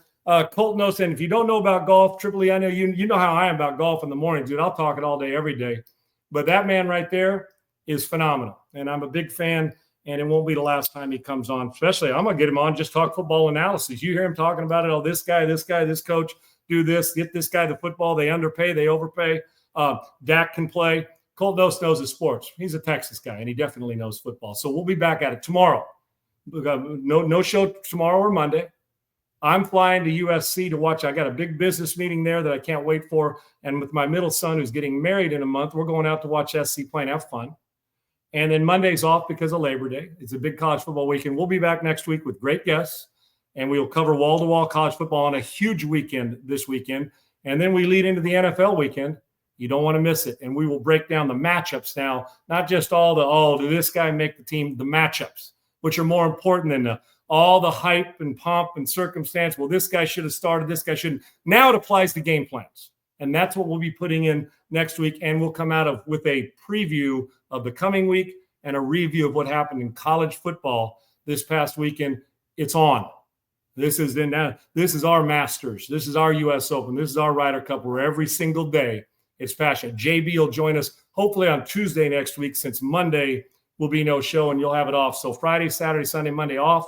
Colt Knost, and if you don't know about golf, Triple E, I know you know how I am about golf in the morning, dude. I'll talk it all day, every day. But that man right there is phenomenal, and I'm a big fan, and it won't be the last time he comes on. Especially, I'm going to get him on, just talk football analysis. You hear him talking about it, this guy, this coach, do this, get this guy the football. They underpay, they overpay. Dak can play. Colt Knost knows his sports. He's a Texas guy, and he definitely knows football. So we'll be back at it tomorrow. We got no show tomorrow or Monday. I'm flying to USC to watch. I got a big business meeting there that I can't wait for. And with my middle son, who's getting married in a month, we're going out to watch SC play and have fun. And then Monday's off because of Labor Day. It's a big college football weekend. We'll be back next week with great guests, and we will cover wall-to-wall college football on a huge weekend this weekend. And then we lead into the NFL weekend. You don't want to miss it. And we will break down the matchups now, not just did this guy make the team, the matchups, which are more important than all the hype and pomp and circumstance. Well, this guy should have started, this guy shouldn't. Now it applies to game plans. And that's what we'll be putting in next week. And we'll come out with a preview of the coming week and a review of what happened in college football this past weekend. It's on. This is our Masters. This is our U.S. Open. This is our Ryder Cup, where every single day it's passionate. JB will join us hopefully on Tuesday next week, since Monday will be no show and you'll have it off. So Friday, Saturday, Sunday, Monday off.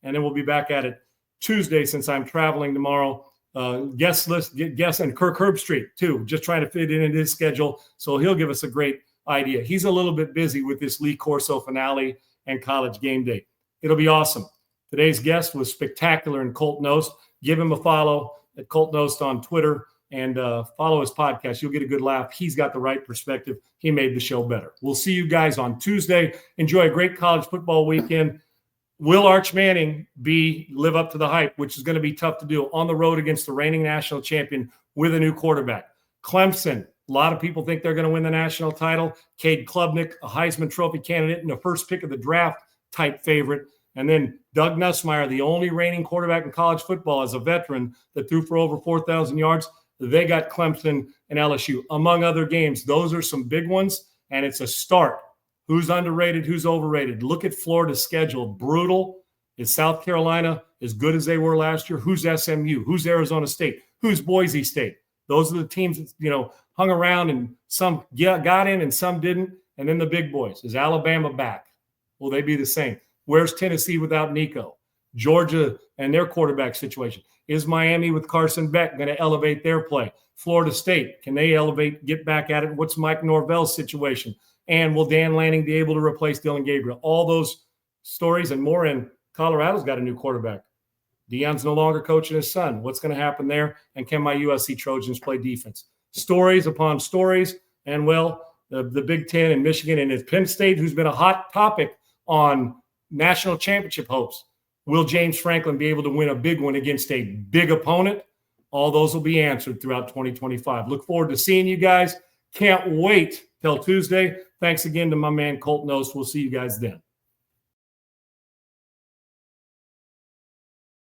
and then we'll be back at it Tuesday since I'm traveling tomorrow. Guest and Kirk Herbstreit too, just trying to fit it into his schedule. So he'll give us a great idea. He's a little bit busy with this Lee Corso finale and College Game Day. It'll be awesome. Today's guest was spectacular in Colt Knost. Give him a follow at Colt Knost on Twitter and follow his podcast. You'll get a good laugh. He's got the right perspective. He made the show better. We'll see you guys on Tuesday. Enjoy a great college football weekend. Will Arch Manning live up to the hype, which is going to be tough to do on the road against the reigning national champion with a new quarterback? Clemson, a lot of people think they're going to win the national title. Cade Klubnik, a Heisman Trophy candidate and the first pick of the draft type favorite. And then Doug Nussmeier, the only reigning quarterback in college football as a veteran that threw for over 4,000 yards. They got Clemson and LSU, among other games. Those are some big ones, and it's a start. Who's underrated? Who's overrated? Look at Florida's schedule. Brutal. Is South Carolina as good as they were last year? Who's SMU? Who's Arizona State? Who's Boise State? Those are the teams that, hung around and some got in and some didn't. And then the big boys. Is Alabama back? Will they be the same? Where's Tennessee without Nico? Georgia and their quarterback situation. Is Miami with Carson Beck going to elevate their play? Florida State, can they elevate, get back at it? What's Mike Norvell's situation? And will Dan Lanning be able to replace Dylan Gabriel? All those stories and more. And Colorado's got a new quarterback. Deion's no longer coaching his son. What's going to happen there? And can my USC Trojans play defense? Stories upon stories. And, the Big Ten and Michigan and it's Penn State, who's been a hot topic on national championship hopes. Will James Franklin be able to win a big one against a big opponent? All those will be answered throughout 2025. Look forward to seeing you guys. Can't wait till Tuesday. Thanks again to my man Colt Knost. We'll see you guys then.